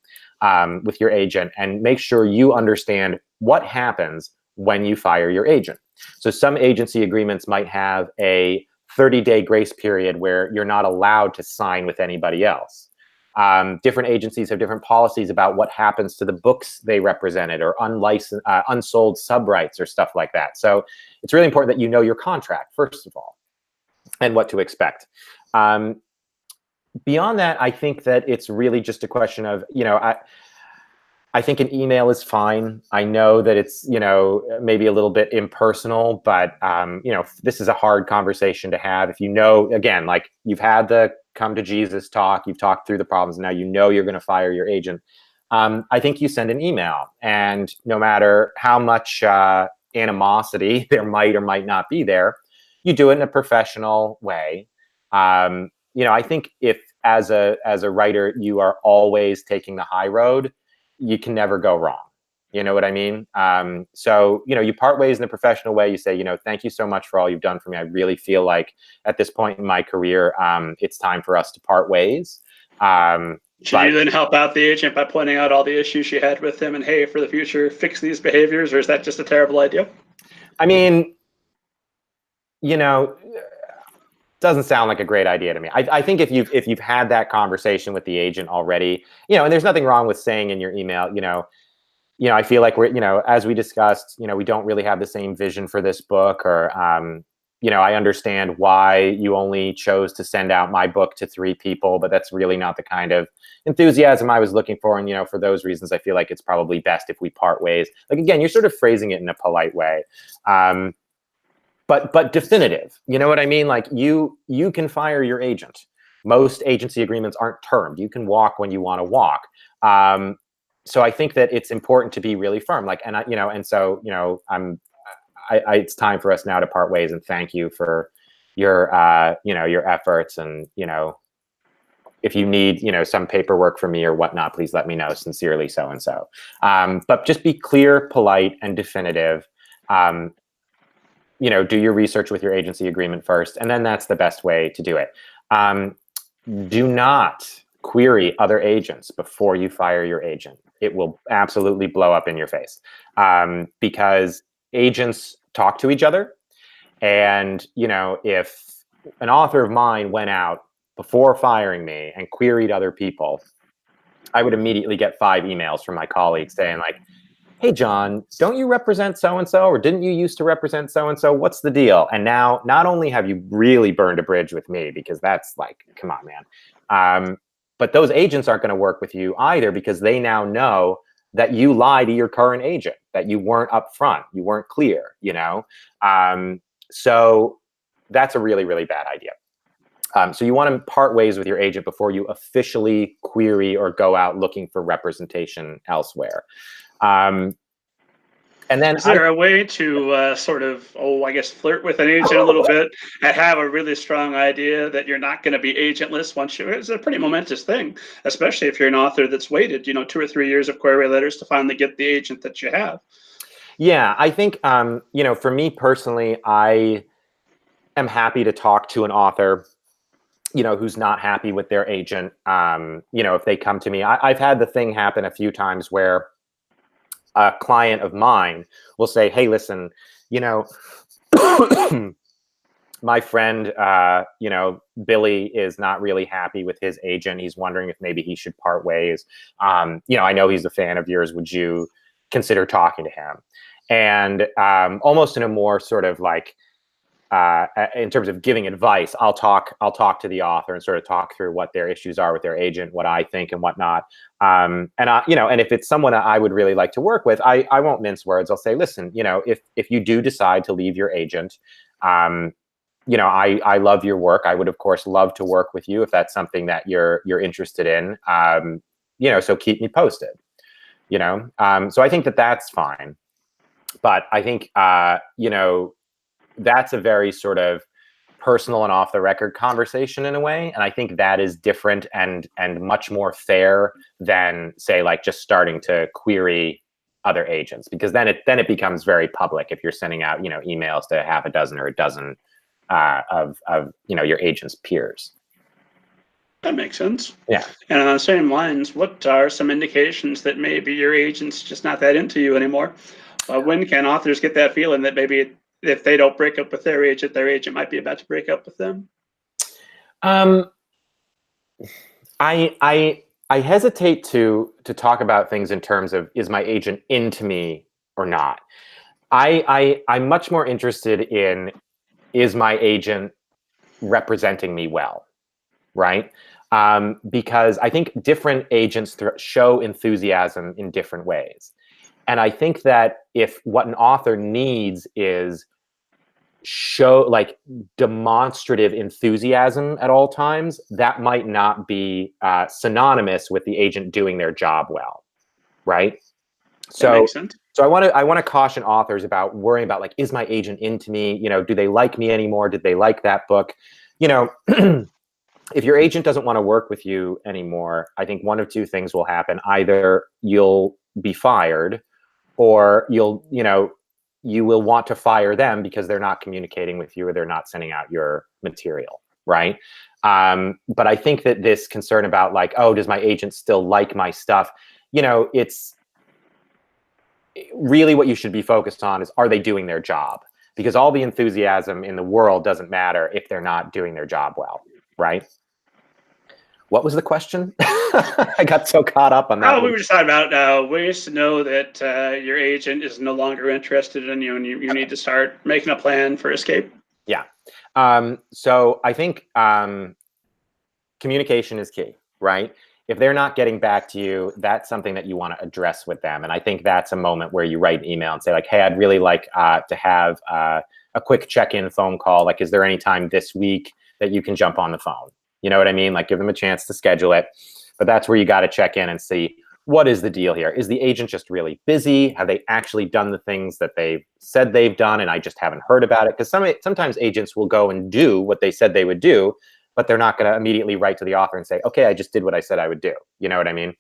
with your agent and make sure you understand what happens when you fire your agent. So some agency agreements might have a 30-day grace period where you're not allowed to sign with anybody else. Different agencies have different policies about what happens to the books they represented, or unlicensed, unsold subrights or stuff like that. So it's really important that you know your contract, first of all, and what to expect. Beyond that, I think that it's really just a question of, I think an email is fine. I know that it's, maybe a little bit impersonal, but, this is a hard conversation to have. If again, like, you've had the come to Jesus talk, you've talked through the problems, now you're going to fire your agent. I think you send an email, and no matter how much animosity there might or might not be there, you do it in a professional way. I think if as a writer, you are always taking the high road, you can never go wrong. You know what I mean? So, you part ways in a professional way. You say, thank you so much for all you've done for me. I really feel like at this point in my career, it's time for us to part ways. Should you then help out the agent by pointing out all the issues she had with him and, hey, for the future, fix these behaviors? Or is that just a terrible idea? I mean, doesn't sound like a great idea to me. I think if you've had that conversation with the agent already, and there's nothing wrong with saying in your email, I feel like we're, as we discussed, we don't really have the same vision for this book, or, I understand why you only chose to send out my book to 3 people, but that's really not the kind of enthusiasm I was looking for. And, for those reasons, I feel like it's probably best if we part ways. Like, again, you're sort of phrasing it in a polite way. But definitive, you know what I mean? Like, you can fire your agent. Most agency agreements aren't termed. You can walk when you want to walk. So I think that it's important to be really firm. Like, it's time for us now to part ways, and thank you for your, your efforts. And, if you need, some paperwork from me or whatnot, please let me know. Sincerely, so-and-so. But just be clear, polite, and definitive. Do your research with your agency agreement first, and then that's the best way to do it. Do not query other agents before you fire your agent. It will absolutely blow up in your face, because agents talk to each other. And, if an author of mine went out before firing me and queried other people, I would immediately get 5 emails from my colleagues saying, like, hey, John, don't you represent so-and-so, or didn't you used to represent so-and-so? What's the deal? And now, not only have you really burned a bridge with me, because that's like, come on, man. But those agents aren't going to work with you either, because they now know that you lie to your current agent, that you weren't upfront, you weren't clear, So that's a really, really bad idea. So you want to part ways with your agent before you officially query or go out looking for representation elsewhere. And then, is there a way to sort of, flirt with an agent a little bit and have a really strong idea that you're not going to be agentless once it's a pretty momentous thing, especially if you're an author that's waited, 2 or 3 years of query letters to finally get the agent that you have? Yeah, I think, for me personally, I am happy to talk to an author, who's not happy with their agent. If they come to me, I've had the thing happen a few times where a client of mine will say, hey, listen, my friend, Billy is not really happy with his agent. He's wondering if maybe he should part ways. I know he's a fan of yours. Would you consider talking to him? And almost in a more sort of like, in terms of giving advice, I'll talk to the author and sort of talk through what their issues are with their agent, what I think and whatnot. And if it's someone I would really like to work with, I won't mince words. I'll say, listen, if you do decide to leave your agent, I love your work. I would, of course, love to work with you if that's something that you're interested in. So keep me posted. So I think that's fine. But I think that's a very sort of personal and off the record conversation in a way. And I think that is different and much more fair than, say, like just starting to query other agents, because then it becomes very public if you're sending out, emails to half a dozen or a dozen of your agent's peers. That makes sense. Yeah. And on the same lines, what are some indications that maybe your agent's just not that into you anymore? When can authors get that feeling that maybe if they don't break up with their agent might be about to break up with them? I hesitate to talk about things in terms of, is my agent into me or not? I'm much more interested in, is my agent representing me well, right? Because I think different agents show enthusiasm in different ways. And I think that if what an author needs is show like demonstrative enthusiasm at all times, that might not be synonymous with the agent doing their job well, right? That makes sense. So I want to caution authors about worrying about, like, is my agent into me? Do they like me anymore? Did they like that book? If your agent doesn't want to work with you anymore, I think one of two things will happen. Either you'll be fired, or you will want to fire them because they're not communicating with you or they're not sending out your material, right? But I think that this concern about, like, oh, does my agent still like my stuff? It's really, what you should be focused on is, are they doing their job? Because all the enthusiasm in the world doesn't matter if they're not doing their job well, right? What was the question? I got so caught up on that. We were just talking about ways to know that your agent is no longer interested in you, and you need to start making a plan for escape. Yeah. So I think communication is key, right? If they're not getting back to you, that's something that you want to address with them. And I think that's a moment where you write an email and say, like, hey, I'd really like to have a quick check-in phone call. Like, is there any time this week that you can jump on the phone? You know what I mean? Like, give them a chance to schedule it. But that's where you got to check in and see, what is the deal here? Is the agent just really busy? Have they actually done the things that they've said they've done and I just haven't heard about it? Because sometimes agents will go and do what they said they would do, but they're not going to immediately write to the author and say, okay, I just did what I said I would do. You know what I mean?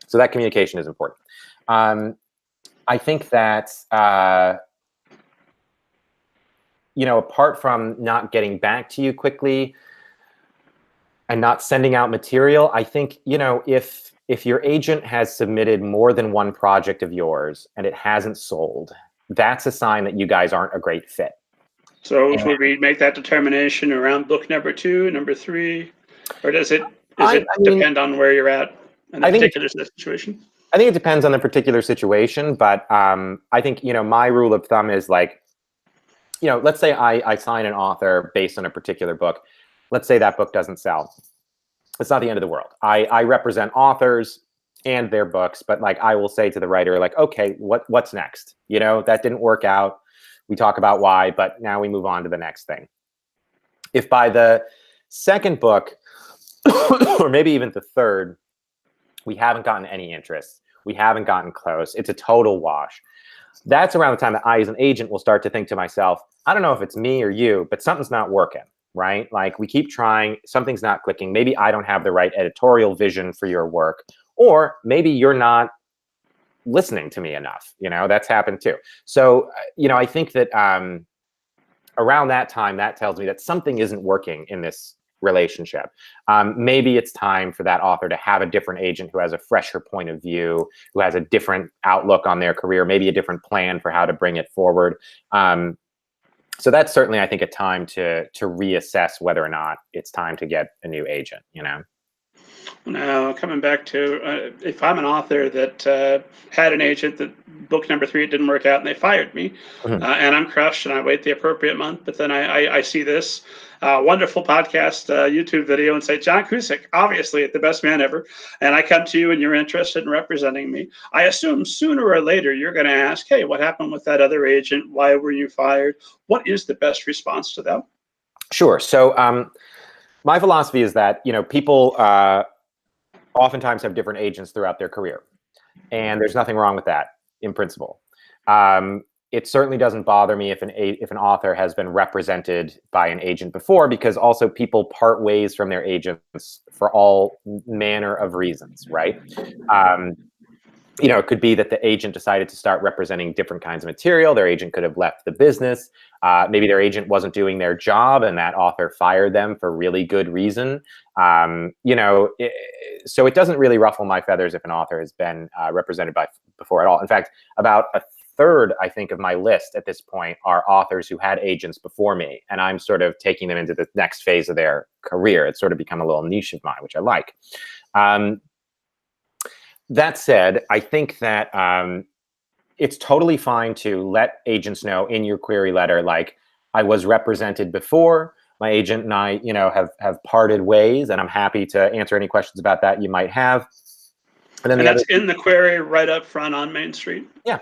So that communication is important. I think that, apart from not getting back to you quickly and not sending out material, I think, if your agent has submitted more than one project of yours and it hasn't sold, that's a sign that you guys aren't a great fit. So should we make that determination around book number 2, number 3, or does it depend on where you're at in that particular situation? I think it depends on the particular situation, but I think, my rule of thumb is, like, let's say I sign an author based on a particular book. Let's say that book doesn't sell. It's not the end of the world. I represent authors and their books, but, like, I will say to the writer, like, okay, what's next? That didn't work out. We talk about why, but now we move on to the next thing. If by the second book, or maybe even the third, we haven't gotten any interest, we haven't gotten close, it's a total wash, that's around the time that I, as an agent, will start to think to myself, I don't know if it's me or you, but something's not working, right? Like, we keep trying, something's not clicking. Maybe I don't have the right editorial vision for your work, or maybe you're not listening to me enough. That's happened too. So, I think that around that time, that tells me that something isn't working in this relationship. Maybe it's time for that author to have a different agent who has a fresher point of view, who has a different outlook on their career, maybe a different plan for how to bring it forward. So that's certainly, I think, a time to reassess whether or not it's time to get a new agent, Now, coming back to if I'm an author that had an agent that book number 3, it didn't work out and they fired me, Mm-hmm. and I'm crushed and I wait the appropriate month, but then I see this wonderful podcast, YouTube video, and say, John Cusick, obviously the best man ever, and I come to you and you're interested in representing me. I assume sooner or later you're going to ask, hey, what happened with that other agent? Why were you fired? What is the best response to them? Sure. So my philosophy is that, people oftentimes have different agents throughout their career, and there's nothing wrong with that in principle. it certainly doesn't bother me if an author has been represented by an agent before, because also people part ways from their agents for all manner of reasons, right? It could be that the agent decided to start representing different kinds of material. Their agent could have left the business. Maybe their agent wasn't doing their job and that author fired them for really good reason. So it doesn't really ruffle my feathers if an author has been represented before at all. In fact, about a third, I think, of my list at this point are authors who had agents before me, and I'm sort of taking them into the next phase of their career. It's sort of become a little niche of mine, which I like. That said, I think that it's totally fine to let agents know in your query letter, like, I was represented before, my agent and I, have parted ways, and I'm happy to answer any questions about that you might have. And then that's in the query right up front on Main Street. Yeah,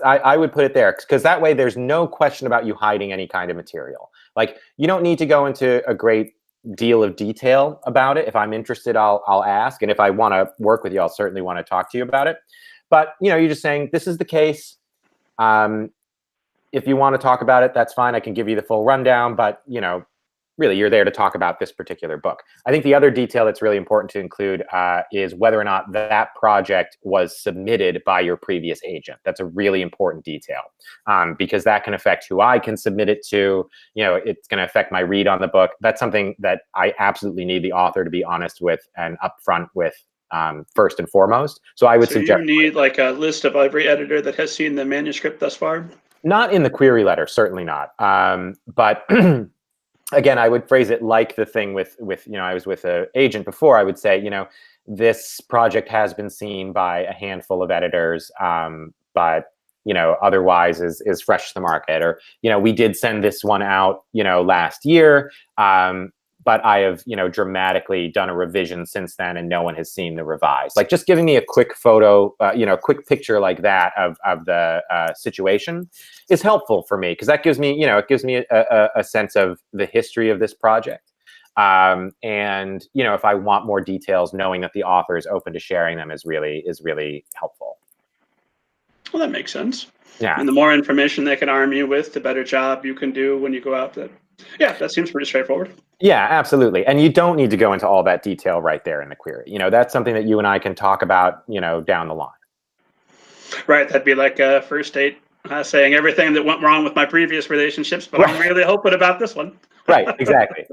I would put it there, because that way there's no question about you hiding any kind of material. Like, you don't need to go into a great deal of detail about it. If I'm interested, I'll ask, and if I want to work with you, I'll certainly want to talk to you about it. But you're just saying, this is the case. If you want to talk about it, that's fine. I can give you the full rundown, but really, you're there to talk about this particular book. I think the other detail that's really important to include is whether or not that project was submitted by your previous agent. That's a really important detail, because that can affect who I can submit it to. It's going to affect my read on the book. That's something that I absolutely need the author to be honest with and upfront with, first and foremost. So I would suggest, you need like a list of every editor that has seen the manuscript thus far? Not in the query letter, certainly not. But again, I would phrase it like the thing with I was with an agent before. I would say, this project has been seen by a handful of editors, but otherwise is fresh to the market. Or we did send this one out last year, but I have dramatically done a revision since then, and no one has seen the revised. Like, just giving me a quick photo, quick picture like that of the situation is helpful for me, because that gives me a sense of the history of this project. And if I want more details, knowing that the author is open to sharing them is really helpful. Well, that makes sense. Yeah. And the more information they can arm you with, the better job you can do when you go out there. Yeah, that seems pretty straightforward. Yeah, absolutely. And you don't need to go into all that detail right there in the query. That's something that you and I can talk about, down the line. Right. That'd be like a first date saying everything that went wrong with my previous relationships, but right. I'm really hoping about this one. Right. Exactly.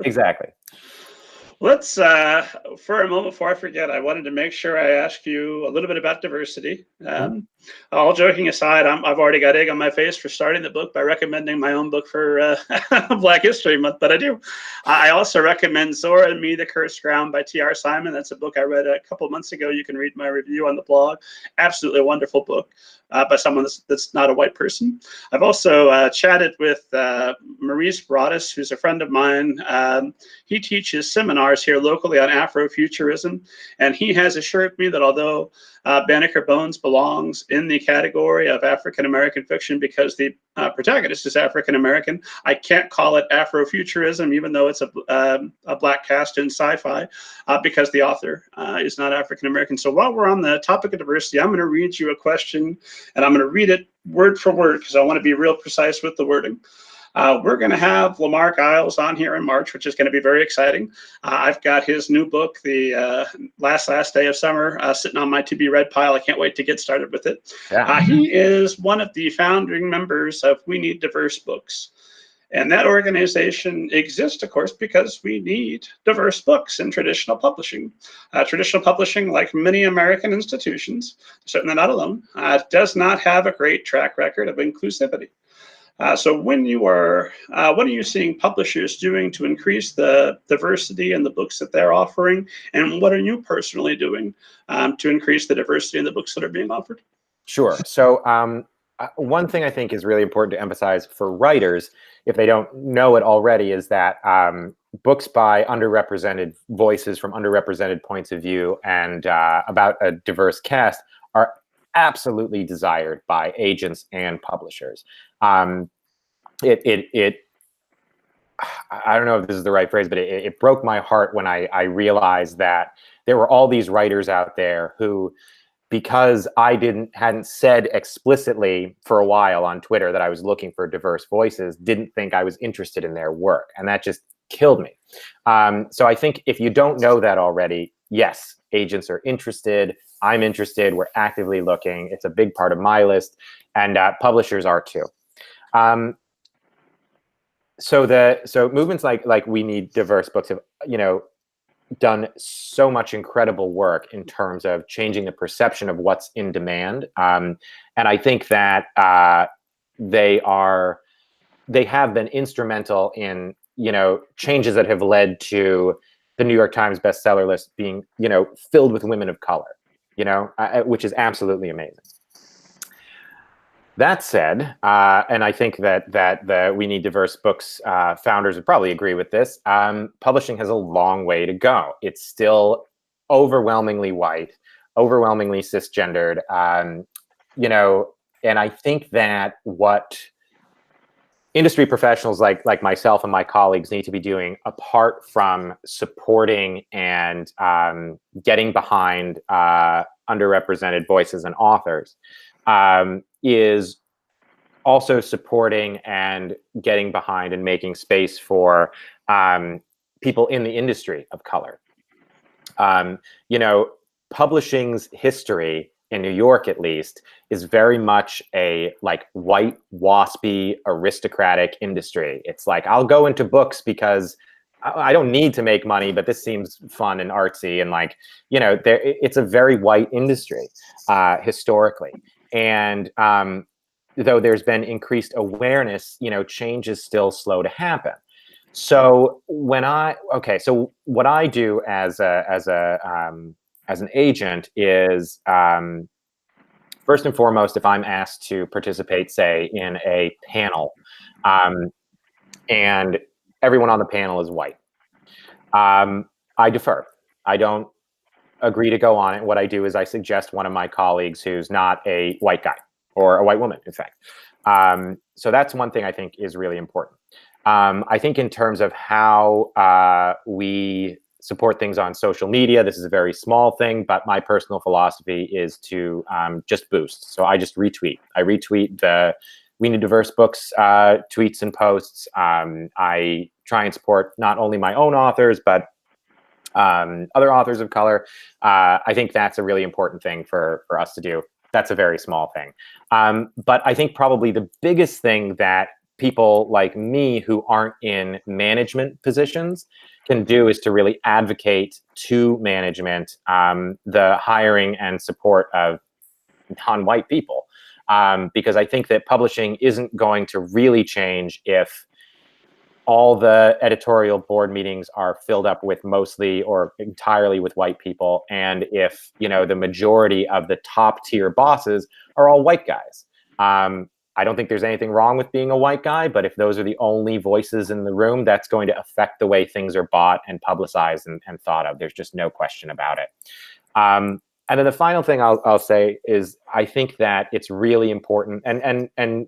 Let's, for a moment before I forget, I wanted to make sure I ask you a little bit about diversity. All joking aside, I've already got egg on my face for starting the book by recommending my own book for Black History Month, but I do. I also recommend Zora and Me, The Cursed Ground by T.R. Simon. That's a book I read a couple months ago. You can read my review on the blog. Absolutely wonderful book by someone that's not a white person. I've also chatted with Maurice Broaddus, who's a friend of mine. He teaches seminars here locally on Afrofuturism, and he has assured me that although Banneker Bones belongs in the category of African-American fiction because the protagonist is African-American, I can't call it Afrofuturism, even though it's a black cast in sci-fi, because the author is not African-American. So while we're on the topic of diversity, I'm going to read you a question, and I'm going to read it word for word because I want to be real precise with the wording. We're going to have Lamarck Isles on here in March, which is going to be very exciting. I've got his new book, The Last Day of Summer, sitting on my to-be-read pile. I can't wait to get started with it. Yeah. He is one of the founding members of We Need Diverse Books. And that organization exists, of course, because we need diverse books in traditional publishing. Traditional publishing, like many American institutions, certainly not alone, does not have a great track record of inclusivity. So when you are, what are you seeing publishers doing to increase the diversity in the books that they're offering? And what are you personally doing to increase the diversity in the books that are being offered? Sure. So one thing I think is really important to emphasize for writers, if they don't know it already, is that books by underrepresented voices from underrepresented points of view and about a diverse cast are absolutely desired by agents and publishers. I don't know if this is the right phrase, but it broke my heart when I realized that there were all these writers out there who because I hadn't said explicitly for a while on Twitter that I was looking for diverse voices, didn't think I was interested in their work, and that just killed me. So I think if you don't know that already, yes, agents are interested. I'm interested. We're actively looking. It's a big part of my list, and publishers are too. So movements like We Need Diverse Books have, done so much incredible work in terms of changing the perception of what's in demand. And I think that they have been instrumental in, changes that have led to the New York Times bestseller list being, filled with women of color, which is absolutely amazing. That said, and I think that the We Need Diverse Books founders would probably agree with this, publishing has a long way to go. It's still overwhelmingly white, overwhelmingly cisgendered, and I think that what industry professionals like myself and my colleagues need to be doing, apart from supporting and getting behind underrepresented voices and authors, is also supporting and getting behind and making space for people in the industry of color. Publishing's history in New York, at least, is very much a white, waspy, aristocratic industry. It's like, I'll go into books because I don't need to make money, but this seems fun and artsy, and it's a very white industry historically. And though there's been increased awareness, change is still slow to happen. So what I do as an agent is, first and foremost, if I'm asked to participate, say, in a panel, and everyone on the panel is white, I defer. I don't agree to go on it. What I do is I suggest one of my colleagues who's not a white guy, or a white woman, in fact. So that's one thing I think is really important. I think in terms of how we support things on social media, this is a very small thing, but my personal philosophy is to just boost. So I just retweet. I retweet the We Need Diverse Books tweets and posts. I try and support not only my own authors, but other authors of color. I think that's a really important thing for us to do. That's a very small thing. But I think probably the biggest thing that people like me who aren't in management positions can do is to really advocate to management the hiring and support of non-white people. Because I think that publishing isn't going to really change if all the editorial board meetings are filled up with mostly or entirely with white people, and if the majority of the top tier bosses are all white guys. I don't think there's anything wrong with being a white guy, but if those are the only voices in the room, that's going to affect the way things are bought and publicized and thought of. There's just no question about it. And then the final thing I'll say is I think that it's really important, and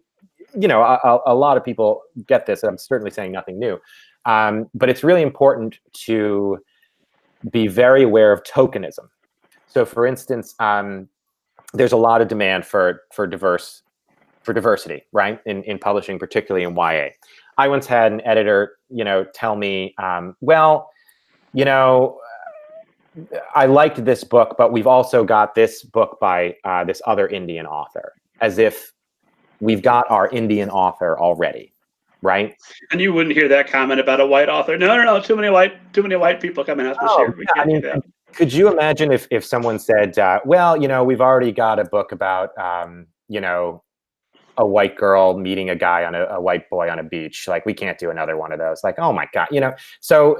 a lot of people get this, and I'm certainly saying nothing new, but it's really important to be very aware of tokenism. So, for instance, there's a lot of demand for diversity, right, in publishing, particularly in YA. I once had an editor, tell me, I liked this book, but we've also got this book by this other Indian author, as if we've got our Indian author already, right? And you wouldn't hear that comment about a white author. No, too many white people coming out this year. We can't do that. Could you imagine if someone said, we've already got a book about, a white girl meeting a guy a white boy on a beach. Like, we can't do another one of those. Like, oh my God, So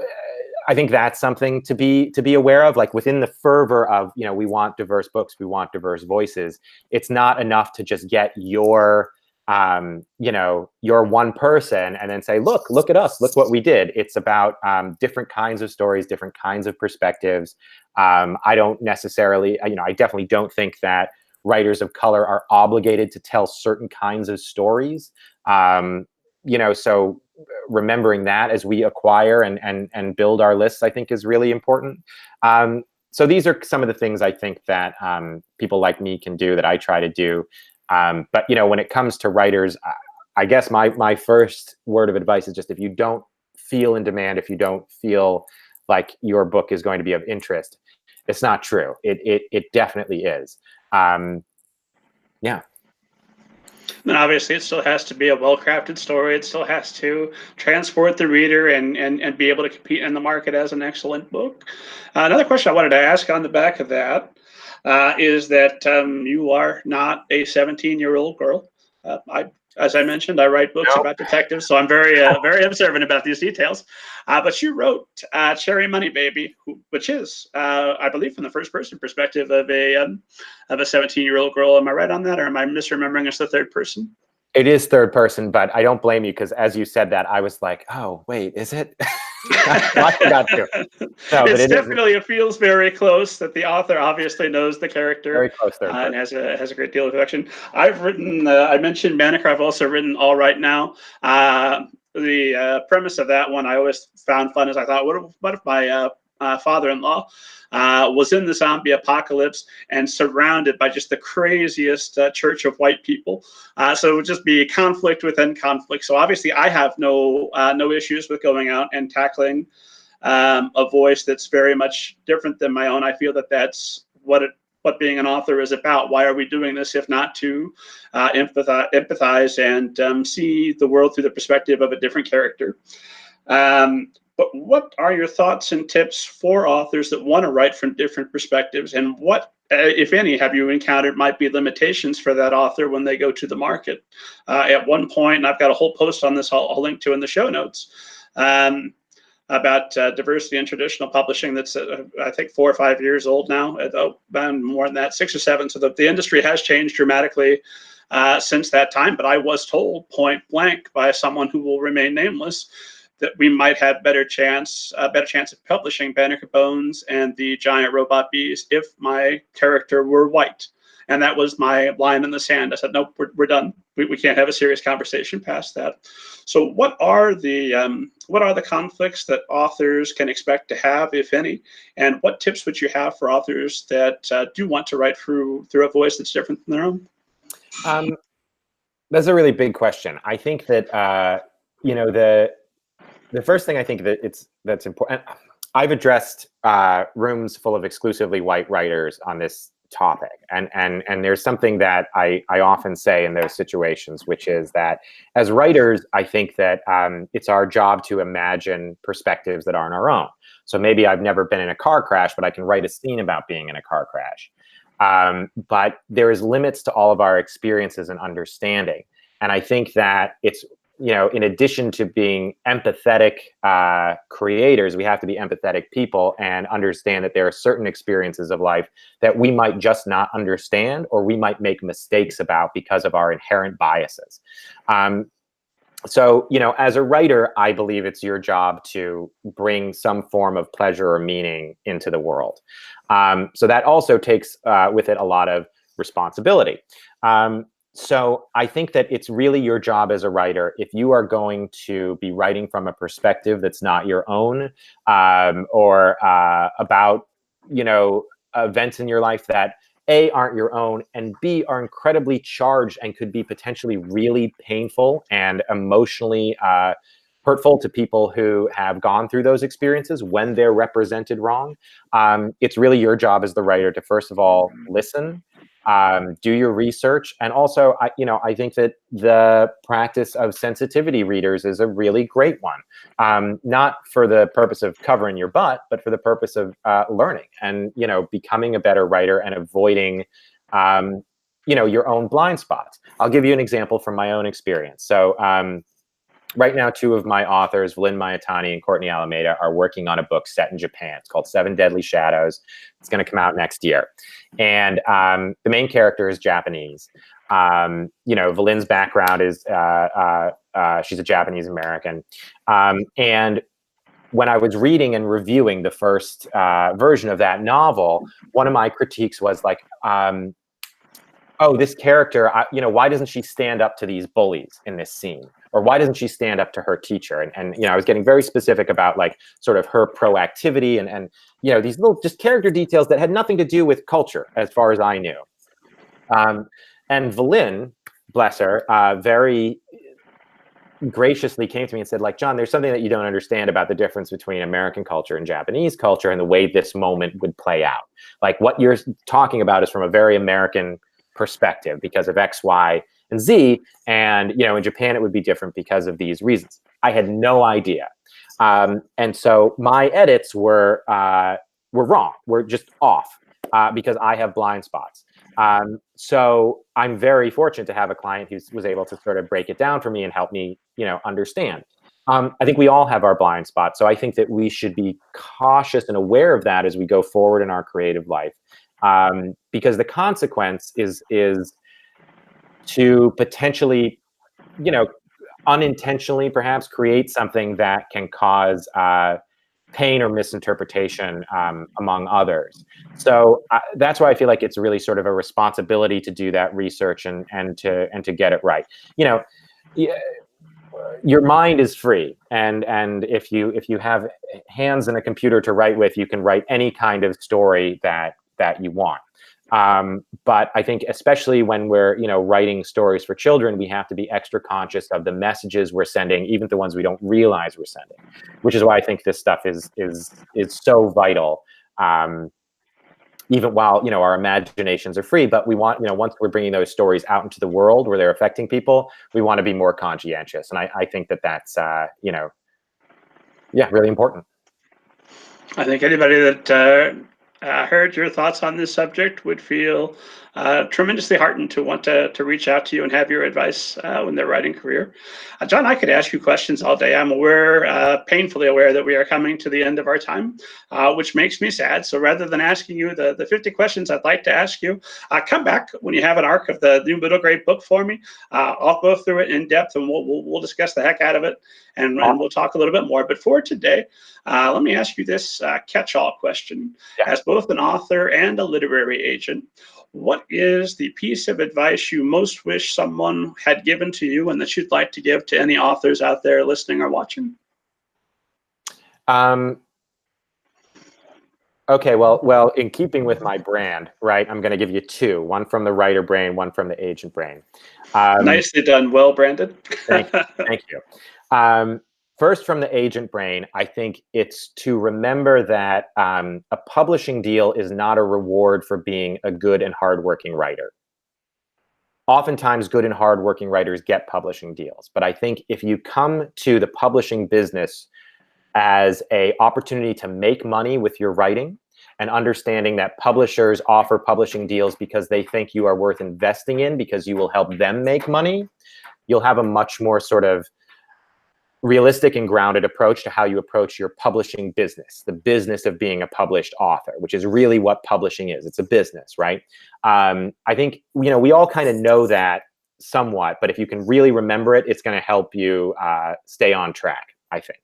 I think that's something to be aware of. Like, within the fervor of, we want diverse books, we want diverse voices. It's not enough to just get your one person and then say, look at us, look what we did. It's about different kinds of stories, different kinds of perspectives. I don't necessarily, I definitely don't think that writers of color are obligated to tell certain kinds of stories. So remembering that as we acquire and build our lists, I think, is really important. So these are some of the things I think that people like me can do, that I try to do. But when it comes to writers, I guess my first word of advice is just, if you don't feel in demand, if you don't feel like your book is going to be of interest, it's not true. It definitely is. Yeah. And obviously, it still has to be a well-crafted story. It still has to transport the reader and be able to compete in the market as an excellent book. Another question I wanted to ask on the back of that is that you are not a 17-year-old girl. As I mentioned, I write books No. about detectives, so I'm very observant about these details. But you wrote "Cherry Money Baby," which is, I believe, from the first-person perspective of a 17-year-old girl. Am I right on that, or am I misremembering as the third person? It is third person, but I don't blame you, because as you said that, I was like, oh, wait, is it? I forgot to. No, but it It feels very close. That the author obviously knows the character very close third and person. has a great deal of affection. I've written. I mentioned Banneker. I've also written All Right Now. The premise of that one I always found fun. Is I thought, what if my father-in-law was in the zombie apocalypse and surrounded by just the craziest church of white people. So it would just be conflict within conflict. So obviously, I have no issues with going out and tackling a voice that's very much different than my own. I feel that that's what being an author is about. Why are we doing this if not to empathize and see the world through the perspective of a different character? But what are your thoughts and tips for authors that want to write from different perspectives? And what, if any, have you encountered might be limitations for that author when they go to the market? At one point, and I've got a whole post on this I'll link to in the show notes, about diversity in traditional publishing that's, I think, 4 or 5 years old now. More than that, 6 or 7. So the industry has changed dramatically since that time. But I was told point blank by someone who will remain nameless that we might have a better chance of publishing Banneker Bones and the Giant Robot Bees if my character were white. And that was my line in the sand. I said, nope, we're done. We can't have a serious conversation past that. So what are the conflicts that authors can expect to have, if any? And what tips would you have for authors that do want to write through a voice that's different than their own? That's a really big question. I think that the first thing I think that's important. I've addressed rooms full of exclusively white writers on this topic, and there's something that I often say in those situations, which is that as writers, I think that it's our job to imagine perspectives that aren't our own. So maybe I've never been in a car crash, but I can write a scene about being in a car crash. But there is limits to all of our experiences and understanding, and I think that it's, in addition to being empathetic creators, we have to be empathetic people and understand that there are certain experiences of life that we might just not understand, or we might make mistakes about because of our inherent biases. So, as a writer, I believe it's your job to bring some form of pleasure or meaning into the world. So that also takes with it a lot of responsibility. So I think that it's really your job as a writer, if you are going to be writing from a perspective that's not your own, or about, events in your life that A, aren't your own, and B, are incredibly charged and could be potentially really painful and emotionally hurtful to people who have gone through those experiences when they're represented wrong. It's really your job as the writer to, first of all, listen, do your research. And also, I think that the practice of sensitivity readers is a really great one. Not for the purpose of covering your butt, but for the purpose of learning and, becoming a better writer and avoiding, your own blind spots. I'll give you an example from my own experience. So, right now, 2 of my authors, Lynn Mayatani and Courtney Alameda, are working on a book set in Japan. It's called 7 Deadly Shadows. It's going to come out next year. And the main character is Japanese. Lynn's background is she's a Japanese American. And when I was reading and reviewing the first version of that novel, one of my critiques was like, oh, this character, why doesn't she stand up to these bullies in this scene? or why doesn't she stand up to her teacher? And you know, I was getting very specific about like sort of her proactivity and you know, these little just character details that had nothing to do with culture as far as I knew. And Valin, bless her, very graciously came to me and said, like, John, there's something that you don't understand about the difference between American culture and Japanese culture and the way this moment would play out. Like, what you're talking about is from a very American perspective because of X, Y, and Z. And, you know, in Japan, it would be different because of these reasons. I had no idea. And so my edits were wrong, were just off because I have blind spots. So I'm very fortunate to have a client who was able to sort of break it down for me and help me, you know, understand. I think we all have our blind spots. So I think that we should be cautious and aware of that as we go forward in our creative life. Because the consequence is to potentially, you know, unintentionally perhaps create something that can cause pain or misinterpretation among others. So that's why I feel like it's really sort of a responsibility to do that research and to get it right. You know, your mind is free, and if you have hands and a computer to write with, you can write any kind of story that you want. But I think especially when we're, you know, writing stories for children, we have to be extra conscious of the messages we're sending, even the ones we don't realize we're sending, which is why I think this stuff is so vital. Even while, you know, our imaginations are free, but we want, you know, once we're bringing those stories out into the world where they're affecting people, we want to be more conscientious. And I think that that's, you know, yeah, really important. I think anybody that heard your thoughts on this subject would feel tremendously heartened to want to reach out to you and have your advice in their writing career. John, I could ask you questions all day. I'm aware, painfully aware, that we are coming to the end of our time, which makes me sad. So rather than asking you the 50 questions I'd like to ask you, come back when you have an arc of the new middle grade book for me. I'll go through it in depth and we'll discuss the heck out of it, and we'll talk a little bit more. But for today, let me ask you this catch-all question. Yeah. As both an author and a literary agent, what is the piece of advice you most wish someone had given to you and that you'd like to give to any authors out there listening or watching? Okay, well, in keeping with my brand, right, I'm going to give you two, one from the writer brain, one from the agent brain. Nicely done, well branded. Thank you. First, from the agent brain, I think it's to remember that a publishing deal is not a reward for being a good and hardworking writer. Oftentimes, good and hardworking writers get publishing deals. But I think if you come to the publishing business as an opportunity to make money with your writing, and understanding that publishers offer publishing deals because they think you are worth investing in because you will help them make money, you'll have a much more sort of realistic and grounded approach to how you approach your publishing business, the business of being a published author, which is really what publishing is. It's a business, right? I think, you know, we all kind of know that somewhat, but if you can really remember it, it's going to help you stay on track, I think.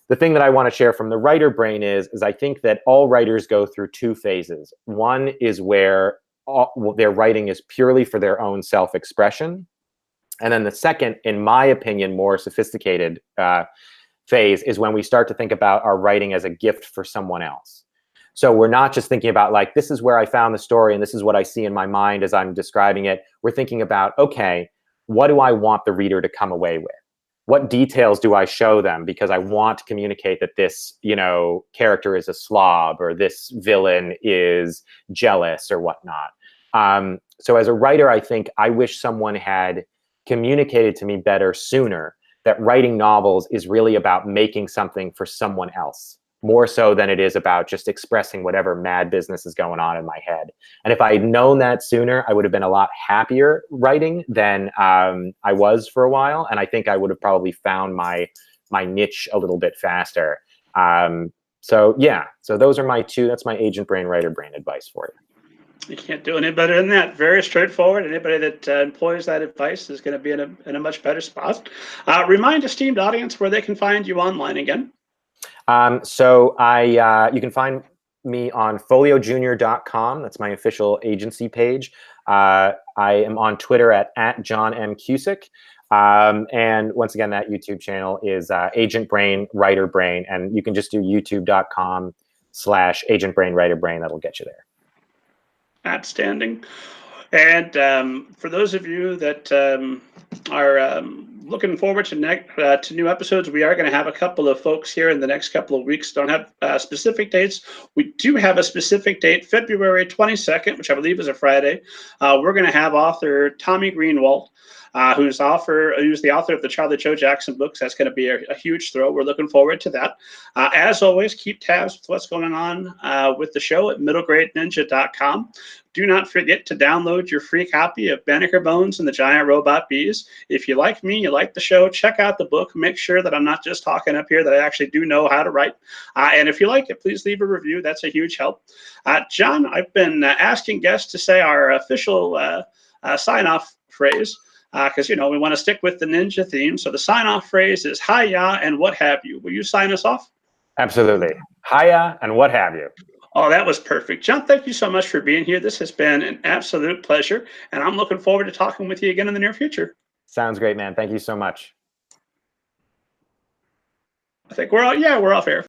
The thing that I want to share from the writer brain is I think that all writers go through two phases. One is where their writing is purely for their own self-expression. And then the second, in my opinion, more sophisticated phase is when we start to think about our writing as a gift for someone else. So we're not just thinking about like, this is where I found the story and this is what I see in my mind as I'm describing it. We're thinking about, okay, what do I want the reader to come away with? What details do I show them? Because I want to communicate that this, you know, character is a slob or this villain is jealous or whatnot. So as a writer, I think I wish someone had communicated to me better sooner that writing novels is really about making something for someone else, more so than it is about just expressing whatever mad business is going on in my head. And if I had known that sooner, I would have been a lot happier writing than I was for a while. And I think I would have probably found my niche a little bit faster. So yeah, so those are my two. That's my agent brain, writer brain advice for you. You can't do any better than that. Very straightforward. Anybody that employs that advice is going to be in a much better spot. Remind esteemed audience where they can find you online again. So you can find me on foliojr.com. That's my official agency page. I am on Twitter at John M. Cusick. And once again, that YouTube channel is Agent Brain Writer Brain, and you can just do youtube.com/Agent Brain Writer Brain. That'll get you there. Outstanding. And for those of you that are looking forward to new episodes, we are going to have a couple of folks here in the next couple of weeks. Don't have specific dates. We do have a specific date, February 22nd, which I believe is a Friday. We're going to have author Tommy Greenwald, who's the author of the Charlie Joe Jackson books. That's going to be a huge throw. We're looking forward to that. As always, keep tabs with what's going on with the show at middlegradeninja.com. Do not forget to download your free copy of Banneker Bones and the Giant Robot Bees. If you like me, you like the show, check out the book. Make sure that I'm not just talking up here, that I actually do know how to write. And if you like it, please leave a review. That's a huge help. John, I've been asking guests to say our official sign-off phrase, because, we want to stick with the ninja theme. So the sign-off phrase is hi-ya and what have you. Will you sign us off? Absolutely. Hi-ya and what have you. Oh, that was perfect. John, thank you so much for being here. This has been an absolute pleasure, and I'm looking forward to talking with you again in the near future. Sounds great, man. Thank you so much. I think we're off air.